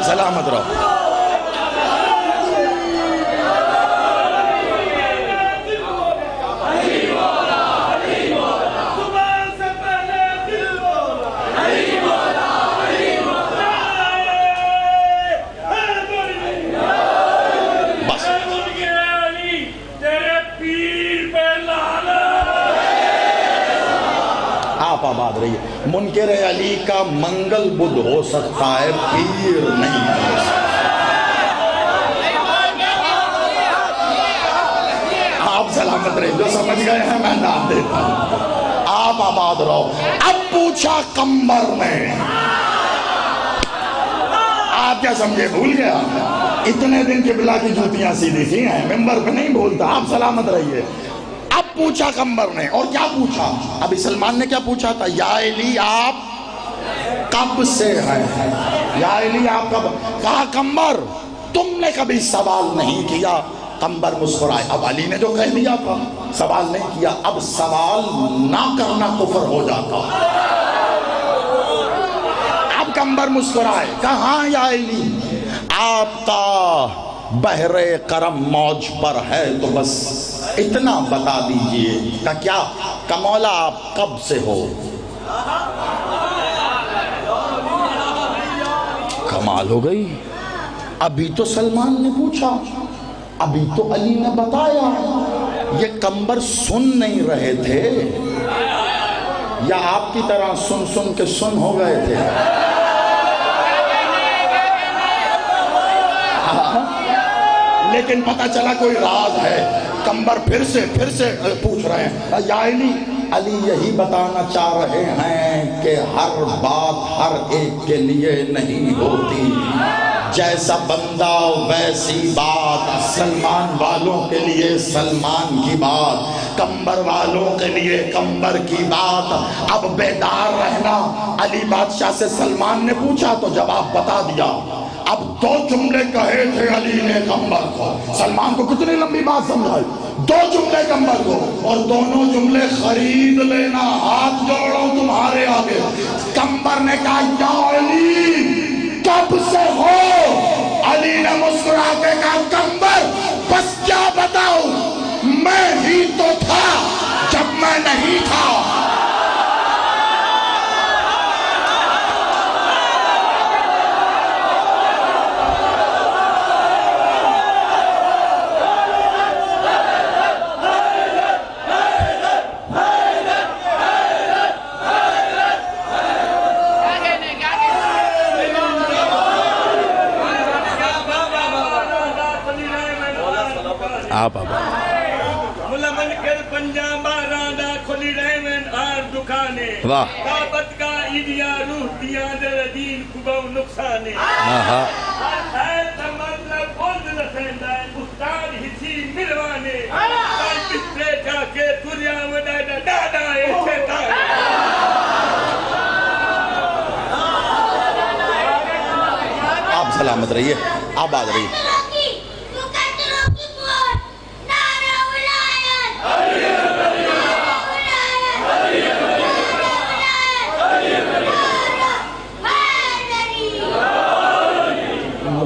سلامت رہو۔ آپ آباد رہیے۔ منکر علی کا منگل بدھ ہو سکتا ہے، پیر نہیں ہو سکتا۔ آپ سلامت رہیے، جو سمجھ گئے ہیں میں نام دیتا ہوں، آپ آباد رہو۔ اب پوچھا کمبر نے، آپ کیا سمجھے بھول گیا؟ اتنے دن قبلہ کی جوتیاں سیدھی سی ہیں، ممبر پہ نہیں بھولتا، آپ سلامت رہیے۔ اب پوچھا کمبر نے، اور کیا پوچھا؟ ابھی سلمان نے کیا پوچھا تھا؟ یا علی آپ کب سے ہیں؟ یا علی آپ کب؟ کہا کمبر تم نے کبھی سوال نہیں کیا۔ کمبر مسکرائے، اب علی نے جو کہہ دیا تھا سوال نہیں کیا، اب سوال نہ کرنا کفر ہو جاتا۔ اب کمبر مسکرائے، کہا ہاں یا علی آپ کا بحر کرم موج پر ہے تو بس اتنا بتا دیجئے۔ کہ کیا؟ کہ مولا آپ کب سے ہو؟ کمال ہو گئی، ابھی تو سلمان نے پوچھا، ابھی تو علی نے بتایا، یہ کمبر سن نہیں رہے تھے یا آپ کی طرح سن سن کے سن ہو گئے تھے؟ لیکن پتہ چلا کوئی راز ہے۔ کمبر پھر سے پوچھ رہے ہیں، یا علی علی یہی بتانا چاہ رہے ہیں کہ ہر بات ہر ایک کے لیے نہیں ہوتی، جیسا بندہ ویسی بات، سلمان والوں کے لیے سلمان کی بات، کمبر والوں کے لیے کمبر کی بات۔ اب بیدار رہنا۔ علی بادشاہ سے سلمان نے پوچھا تو جواب بتا دیا۔ اب دو جملے کہے تھے علی نے کمبر کو، سلمان کو کتنی لمبی بات سمجھائی، دو جملے کمبر کو، اور دونوں جملے خرید لینا، ہاتھ جوڑو تمہارے آگے۔ کمبر نے کہا یا علی کب سے ہو؟ علی نے مسکرا کے کہا کمبر بس کیا بتاؤ، میں ہی تو تھا جب میں نہیں تھا۔ پنجا بارانا کھلی رہمن آر دکانے واہ دعوت کا ایڈیا روح دیا در دین کبو نقصانے آہا خیر تمنا بولد لسندہ مختار ہسی ملوانے تان پسرے جا کے توریا وڈائدہ دادا اے شیطان آپ سلامت رہیے آباد رہیے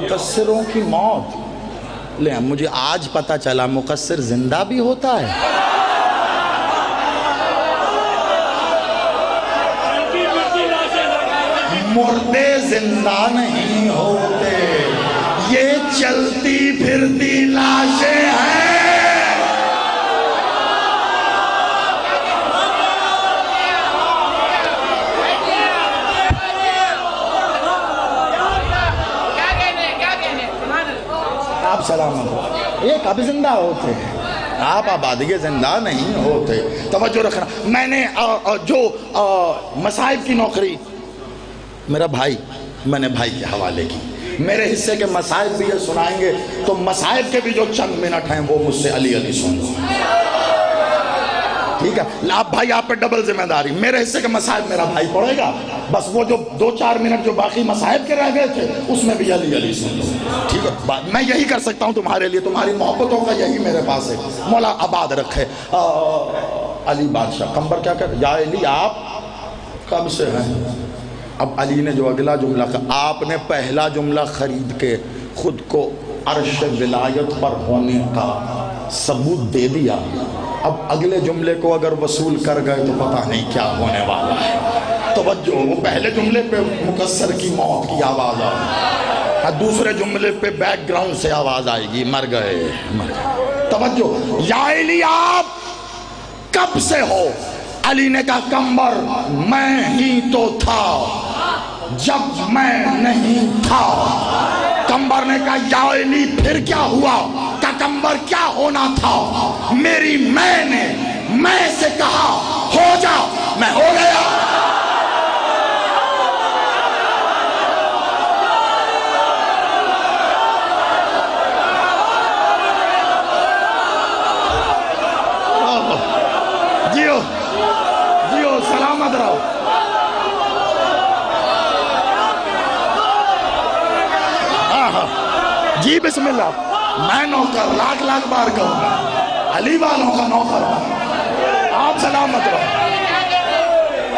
مقصروں کی موت لے مجھے آج پتہ چلا مقصر زندہ بھی ہوتا ہے مردے زندہ نہیں ہوتے یہ چلتی پھرتی لاشیں ہیں آپ سلامت یہ کب زندہ ہوتے ہیں آپ آبادی زندہ نہیں ہوتے توجہ رکھنا میں نے جو مصائب کی نوکری میرا بھائی میں نے بھائی کے حوالے کی میرے حصے کے مصائب بھی یہ سنائیں گے تو مصائب کے بھی جو چند منٹ ہیں وہ مجھ سے علی علی سن لو ٹھیک ہے آپ بھائی آپ پہ ڈبل ذمہ داری میرے حصے کے مصائب میرا بھائی پڑھے گا بس وہ جو 2-4 منٹ جو باقی مصائب کے رہ گئے تھے اس میں بھی علی علی سن لو ٹھیک ہے میں یہی کر سکتا ہوں تمہارے لیے تمہاری محبتوں کا یہی میرے پاس ہے مولا آباد رکھے علی بادشاہ قمبر کیا کہتے یا علی آپ کب سے ہیں اب علی نے جو اگلا جملہ کہا آپ نے پہلا جملہ خرید کے خود کو عرش ولایت پر ہونے کا ثبوت دے دیا اب اگلے جملے کو اگر وصول کر گئے تو پتہ نہیں کیا ہونے والا ہے توجہ وہ پہلے جملے پہ مقصر کی موت کی آواز آئی دوسرے جملے پہ بیک گراؤنڈ سے آواز آئے گی مر گئے توجہ یا علی آپ کب سے ہو علی نے کہا قمبر میں ہی تو تھا جب میں نہیں تھا قمبر نے کہا یا علی پھر کیا ہوا کہ قمبر کیا ہونا تھا میری میں نے میں سے کہا ہو جا میں ہو گیا جیو جیو سلامت رہو جی بسم اللہ میں نوکر لاکھ بار کہوں علی والوں کا نوکر آپ سلامت رہو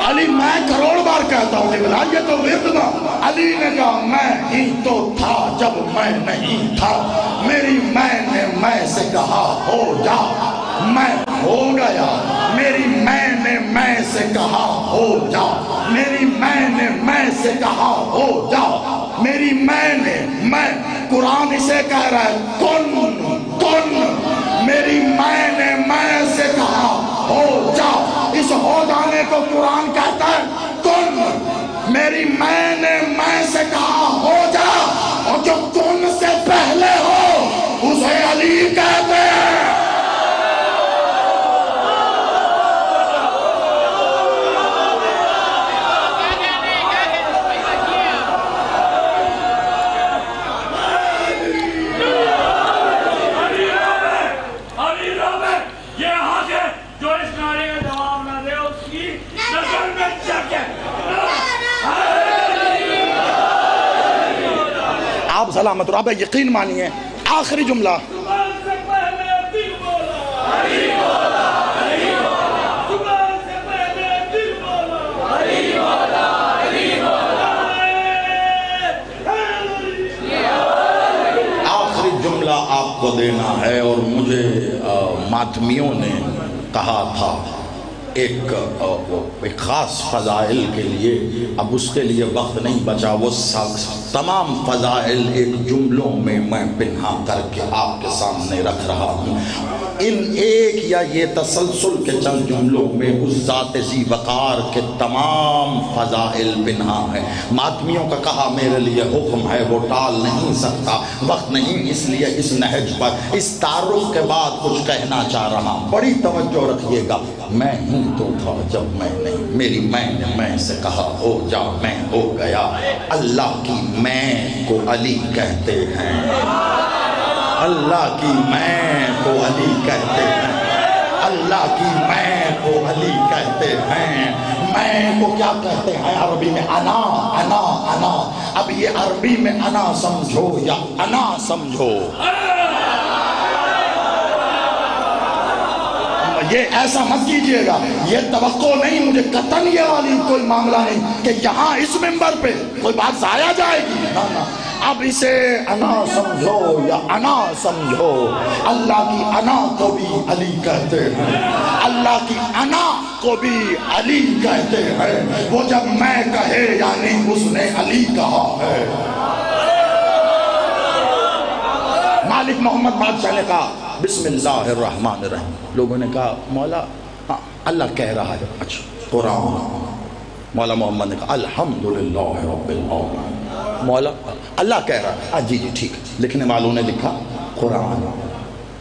علی میں کروڑ بار کہتا ہوں کہ بلا یہ تو ورد نہ علی نے کہا میں ہی تو تھا جب میں نہیں تھا میری میں نے میں سے کہا ہو جا میں ہو گیا میری میں نے میں سے کہا ہو جا میری میں نے میں سے کہا ہو جا میری میں نے میں قرآن اسے کہہ رہا ہے کن میری میں نے میں سے کہا ہو جا اس ہو جانے کو قرآن کہتا ہے کن میری میں نے میں سے کہا ہو جا اور جو کن سے پہلے ہو اسے علی کہتے ہیں آپ سلامت رہو آپ یقین مانیے آخری جملہ آخری جملہ آپ کو دینا ہے اور مجھے ماتمیوں نے کہا تھا ایک خاص فضائل کے لیے اب اس کے لیے وقت نہیں بچا وہ تمام فضائل ایک جملوں میں پنہا کر کے آپ کے سامنے رکھ رہا ہوں ان ایک یا یہ تسلسل کے چند جملوں میں اس ذات ذی وقار کے تمام فضائل پنہاں ہے۔ ماتمیوں کا کہا میرے لیے حکم ہے وہ ٹال نہیں سکتا، وقت نہیں اس لیے اس نہج پر اس تعارف کے بعد کچھ کہنا چاہ رہا ہوں۔ بڑی توجہ رکھیے گا، میں ہی تو تھا جب میں نہیں، میری میں نے میں سے کہا ہو جا میں ہو گیا۔ اللہ کی میں کو علی کہتے ہیں، اللہ کی میں کو علی کہتے ہیں، اللہ کی میں کو علی کہتے ہیں۔ میں کو کیا کہتے ہیں عربی میں؟ انا انا انا۔ اب یہ عربی میں انا سمجھو یا انا سمجھو، یہ ایسا مت کیجئے گا، یہ توقع نہیں مجھے قطعاً یہ والی کوئی معاملہ نہیں کہ یہاں اس منبر پہ کوئی بات ضائع جائے گی، نا۔ اب اسے انا سمجھو یا انا سمجھو، اللہ کی انا کو بھی علی کہتے ہیں، اللہ کی انا کو بھی علی کہتے ہیں۔ وہ جب میں کہے یعنی اس نے علی کہا ہے۔ مالک محمد بادشاہ نے کہا بسم اللہ الرحمن الرحیم۔ لوگوں نے کہا مولا اللہ کہہ رہا ہے، اچھا قرآن۔ مولا محمد نے کہا الحمدللہ رب العالمین۔ مولا اللہ کہہ رہا ہے، جی جی ٹھیک ہے، لکھنے والوں نے لکھا قرآن۔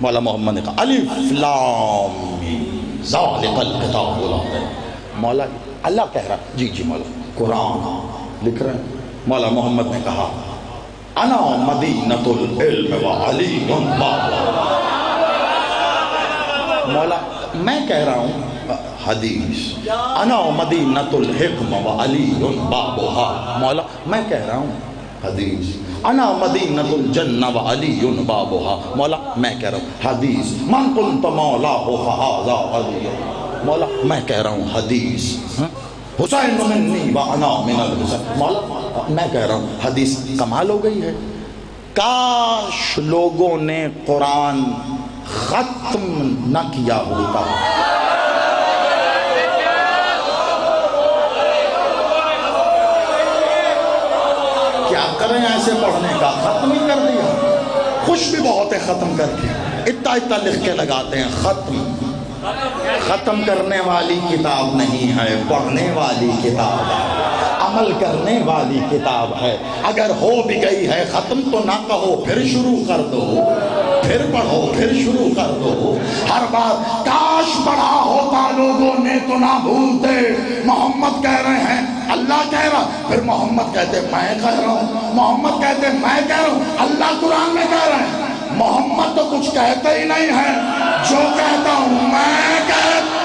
مولا محمد نے کہا الف لام میم ذالک الکتاب لا ریب۔ مولا اللہ کہہ رہا ہے، جی جی مولا قرآن لکھ رہے ہیں۔ مولا محمد نے کہا انا مدینۃ العلم وعلی بابا۔ مولا میں کہہ رہا ہوں حدیث انا مدینۃ الحکم وعلی بابھا۔ مولا میں کہہ رہا ہوں حدیث انا مدینۃ الجنہ وعلی بابھا۔ مولا میں کہہ رہا ہوں حدیث من کنت مولاہ فہذا علی۔ مولا میں کہہ رہا ہوں حدیث حسین منی وانا من الحسین۔ مولا میں کہہ رہا ہوں حدیث۔ کمال ہو گئی ہے، کاش لوگوں نے قرآن ختم نہ کیا ہوتا۔ کیا کریں ایسے پڑھنے کا، ختم ہی کر دیا۔ خوش بھی بہت ہے ختم کر کے، اتنا اتنا لکھ کے لگاتے ہیں ختم۔ ختم کرنے والی کتاب نہیں ہے، پڑھنے والی کتاب ہے، عمل کرنے والی کتاب ہے۔ اگر ہو بھی گئی ہے ختم تو نہ کہو، پھر شروع کر دو، پھر پڑھو، پھر شروع کر دو۔ ہر بار کاش پڑھا ہوتا لوگوں نے تو نہ بھولتے۔ محمد کہہ رہے ہیں اللہ کہہ رہا، پھر محمد کہتے میں کہہ رہا ہوں، محمد کہتے میں کہہ رہا ہوں، اللہ قرآن میں کہہ رہے ہیں۔ محمد تو کچھ کہتے ہی نہیں ہے، جو کہتا ہوں میں کہتا۔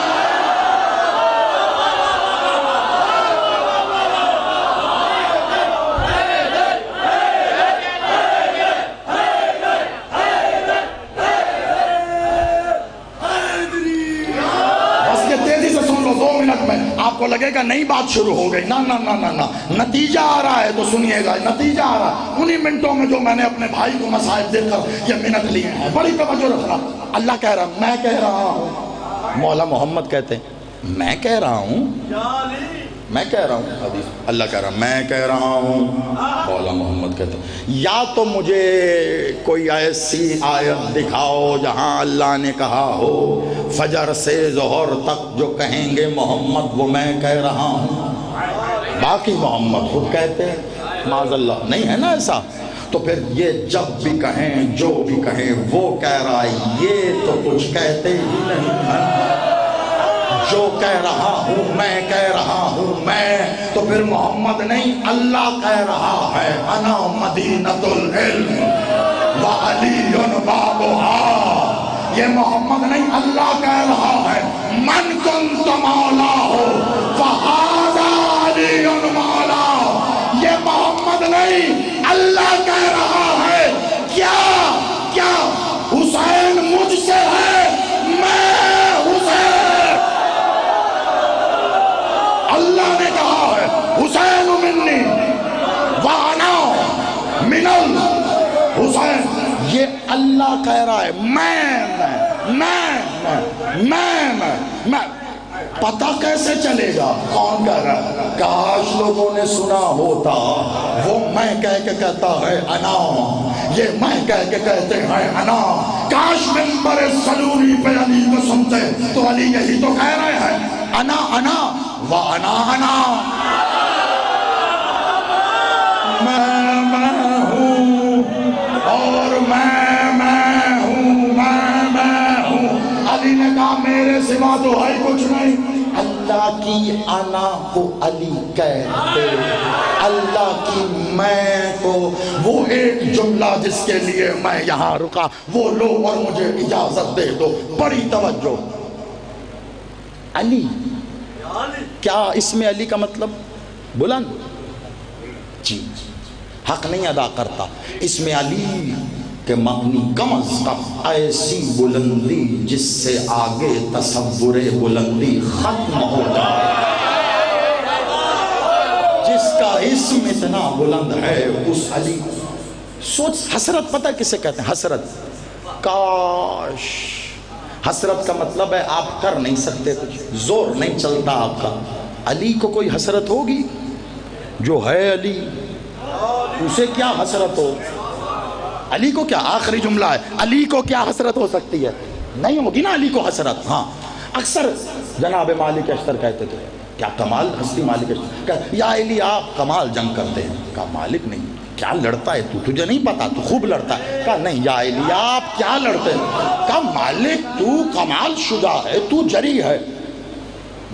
آپ کو لگے گا نئی بات شروع ہو گئی، نہ نہ نہ نہ نہ، نتیجہ آ رہا ہے تو سنیے گا، نتیجہ آ رہا ہے۔ انہی منٹوں میں جو میں نے اپنے بھائی کو مصائب دے کر یہ منٹ لیے ہیں، بڑی توجہ رکھنا۔ اللہ کہہ رہا میں کہہ رہا ہوں، مولا محمد کہتے ہیں میں کہہ رہا ہوں، میں کہہ رہا ہوں حدیث۔ اللہ کہہ رہا میں کہہ رہا ہوں، مولا محمد کہتے ہیں یا تو مجھے کوئی ایسی آیت دکھاؤ جہاں اللہ نے کہا ہو فجر سے ظہر تک جو کہیں گے محمد وہ میں کہہ رہا ہوں، باقی محمد خود کہتے ہیں، معاذ اللہ نہیں ہے نا ایسا۔ تو پھر یہ جب بھی کہیں جو بھی کہیں وہ کہہ رہا ہے، یہ تو کچھ کہتے ہی نہیں ہے۔ جو کہہ رہا ہوں میں کہہ رہا ہوں میں، تو پھر محمد نہیں اللہ کہہ رہا ہے انا مدینۃ العلم وعلی بابھا۔ یہ محمد نہیں اللہ کہہ رہا ہے من کنت مولاہ فہذا علی مولا۔ یہ محمد نہیں اللہ کہہ رہا ہے کیا کیا حسین مجھ سے ہے، میں حسین۔ اللہ نے کہا ہے حسین منی وانا من الحسین۔ یہ اللہ کہہ رہا ہے میں پتہ کیسے چلے گا؟ کون کہہ رہا ہے؟ کاش لوگوں نے سنا ہوتا، وہ میں کہہ کے کہتا ہے انا، یہ میں کہہ کے کہتے ہیں انا۔ کاش منبر سلوری پہ علی کو سنتے تو علی یہی تو کہہ رہے ہیں، انا انا و انا انا، میں ہوں اور میں ہوں۔ علی نے کہا میرے سوا تو ہے کچھ نہیں۔ اللہ کی انا کو علی کہتے، اللہ کی میں کو وہ ایک جملہ جس کے لیے میں یہاں رکا وہ لو اور مجھے اجازت دے دو۔ بڑی توجہ، علی کیا اس میں علی کا مطلب بلند؟ جی، حق نہیں ادا کرتا۔ اس میں علی کہ معنی کم از کم ایسی بلندی جس سے آگے تصور بلندی ختم ہو جائے، جس کا اسم اتنا بلند ہے اس علی۔ سوچ، حسرت پتہ کسے کہتے ہیں؟ حسرت، کاش۔ حسرت کا مطلب ہے آپ کر نہیں سکتے کچھ، زور نہیں چلتا آپ کا۔ علی کو کوئی حسرت ہوگی؟ جو ہے علی اسے کیا حسرت ہو؟ علی کو کیا، آخری جملہ ہے، علی کو کیا حسرت ہو سکتی ہے؟ نہیں ہوگی نا علی کو حسرت۔ ہاں، اکثر جناب مالک اشتر کہتے تھے، کیا کمال ہستی مالک اشتر، یا علی آپ کمال جنگ کرتے ہیں۔ کہا مالک نہیں، کیا لڑتا ہے تو، تجھے نہیں پتا، تو خوب لڑتا ہے۔ کہا نہیں یا علی آپ کیا لڑتے ہیں؟ کہا مالک تو کمال شجاع ہے، تو جری ہے۔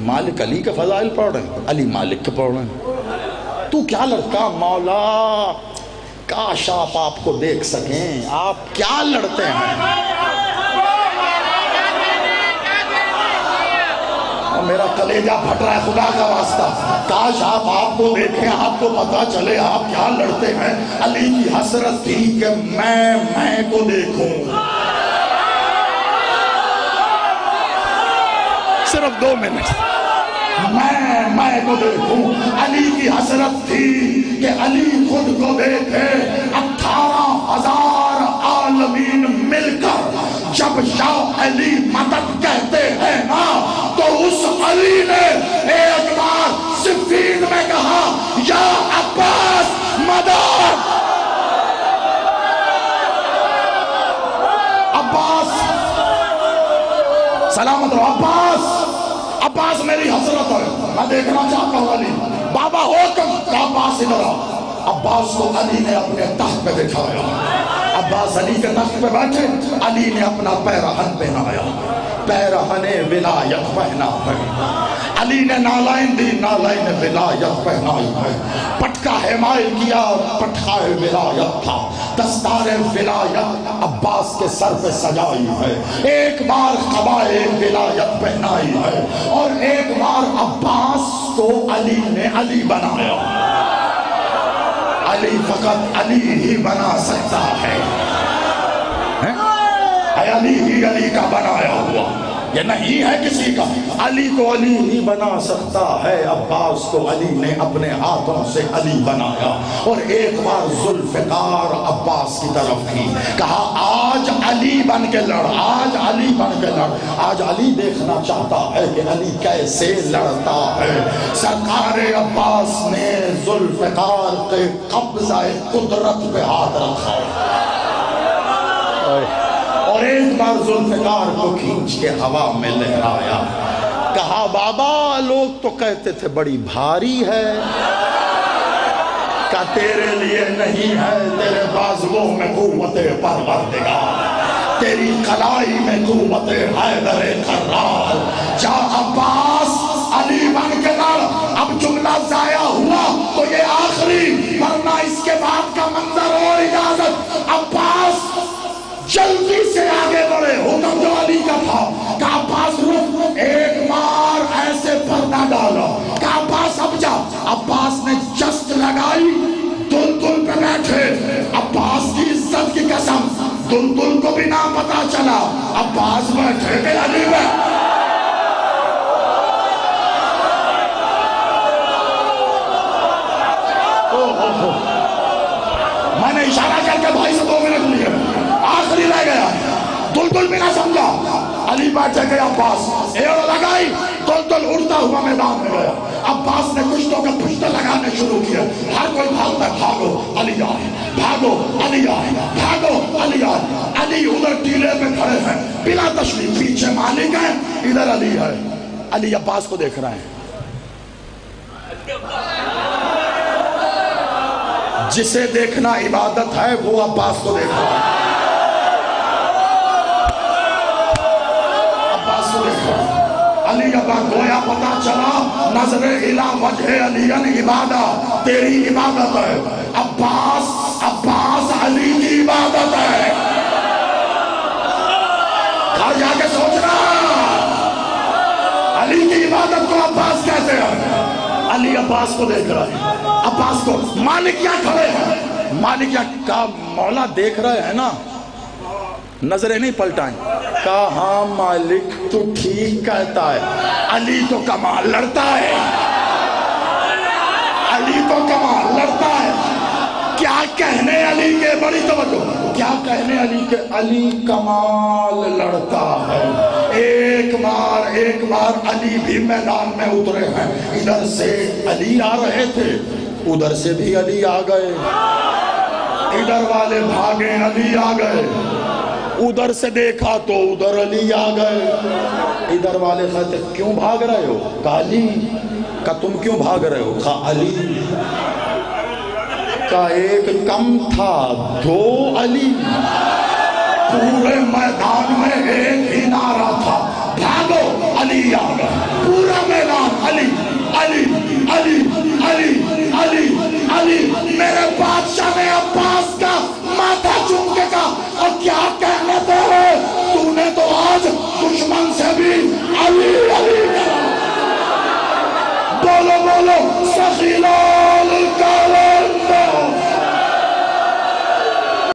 مالک علی کے فضائل پڑھ رہے ہیں، علی مالک کے پڑھ رہے ہیں، تو کیا لڑتا؟ مولا کاش آپ کو دیکھ سکیں، آپ کیا لڑتے ہیں۔ اور میرا کلیجہ پھٹ رہا ہے خدا کا واسطہ، کاش آپ کو دیکھیں، آپ کو پتا چلے آپ کیا لڑتے ہیں۔ علی کی حسرت تھی کہ میں کو دیکھوں، صرف 2 منٹ، میں کو دیکھوں۔ علی کی حسرت تھی کہ علی خود کو دیکھے۔ 18,000 عالمین مل کر جب یا علی مدد کہتے ہیں نا، تو اس علی نے ایک بار صفین میں کہا یا عباس مدد۔ عباس سلامت رہو، عباس میری حسرت ہے، میں دیکھنا چاہتا ہوں علی۔ بابا ہو کم، عباس ادھر آ۔ عباس کو علی نے اپنے تخت پہ بٹھایا، عباس علی کے تخت پہ بیٹھے، علی نے اپنا پیرہن پہنایا، پیرہن ولایت پہنا ہے۔ علی نے نالائن دی، نالائن ولایت پہنائی ہے۔ پٹکا حمائل کیا، پٹکا ولایت تھا۔ دستار ولایت عباس کے سر پہ سجائی ہے۔ ایک بار قبائے ولایت پہنائی ہے، اور ایک بار عباس کو علی نے علی بنایا۔ علی فقط علی ہی بنا سکتا ہے، علی ہی علی کا بنایا ہوا، یہ نہیں ہے کسی کا۔ علی کو علی ہی بنا سکتا ہے۔ عباس کو علی نے اپنے ہاتھوں سے علی بنایا، اور ایک بار ذوالفقار عباس کی طرف کی، کہا آج علی بن کے لڑ، آج علی بن کے لڑ۔ آج علی دیکھنا چاہتا ہے کہ علی کیسے لڑتا ہے۔ سرکار عباس نے ذوالفقار کے قبضہ قدرت پہ ہاتھ رکھا، اور ایک بار ذوالفقار کو کھینچ کے ہوا میں لہرایا، کہا بابا لوگ تو کہتے تھے بڑی بھاری ہے، کہا تیرے لیے نہیں ہے، تیرے بازووں میں قوت پروردگار، تیری کلائی میں قوت حیدر کرار۔ جا عباس علی بن کے لڑ۔ اب جملہ ضائع ہوا تو یہ آخری، ورنہ اس کے بعد کا منظر اور اجازت۔ عباس جلدی سے آگے بڑھے، حکم جو علی کا تھا، کہا عباس رک، ایک بار ایسے پردہ ڈالا، کہا عباس اب جا۔ عباس نے جست لگائی، دلدل پہ بیٹھے۔ عباس کی عزت کی قسم، دلدل کو بھی نہ پتا چلا، عباس بیٹھے کہ علی بیٹھے۔ میں نے اشارہ کر کے بھائی سے 2 منٹ لیے، آخری رہ گیا، دلدل بھی نہ سمجھا۔ علی بیٹھے گئے، عباس ایڑ لگائی، تل اڑتا ہوا میدان میں گیا. عباس نے کشتوں کا پشت لگانے شروع کیا. ہر کوئی بھاگتا ہے, بھاگو علی آئے, بھاگو علی آئے, بھاگو علی آئے. علی ادھر ٹیلے پہ کھڑے ہیں بلا تشریف, پیچھے مالک ہے, ادھر علی ہے. علی عباس کو دیکھ رہے ہیں. جسے دیکھنا عبادت ہے وہ عباس کو دیکھ رہا ہے. عباس کو دیکھ رہا ہے. علی ابا گویا پتا چلا نظر الہ وجہ علی عبادت, تیری عبادت ہے. عباس علی کی عبادت ہے. گھر جا کے سوچنا, علی کی عبادت کو عباس کہتے ہیں. علی عباس کو دیکھ رہا ہے. عباس کو مالک یہاں کھڑے ہیں. مالک یہاں کہا مولا دیکھ رہے ہیں نا, نظریں نہیں پلٹائیں. کہا ہاں مالک تو ٹھیک کہتا ہے, علی تو کمال لڑتا ہے, علی تو کمال لڑتا ہے. کیا کہنے علی کے, بڑی توجہ, کیا کہنے علی کے, علی کمال لڑتا ہے. ایک بار علی بھی میدان میں اترے ہیں. ادھر سے علی آ رہے تھے, ادھر سے بھی علی آ گئے. ادھر والے بھاگے, علی آ گئے. ادھر سے دیکھا تو ادھر علی آ گئے. ادھر والے کہتے کیوں بھاگ رہے ہو؟ کہا علی. کہا تم کیوں بھاگ رہے ہو؟ کہا علی. کہا ایک کم تھا, دو علی. پورے میدان میں ایک ہی نعرہ تھا, بھاگو علی آ گئے. پورا میدان علی علی علی علی علی علی. میرے بادشاہ نے عباس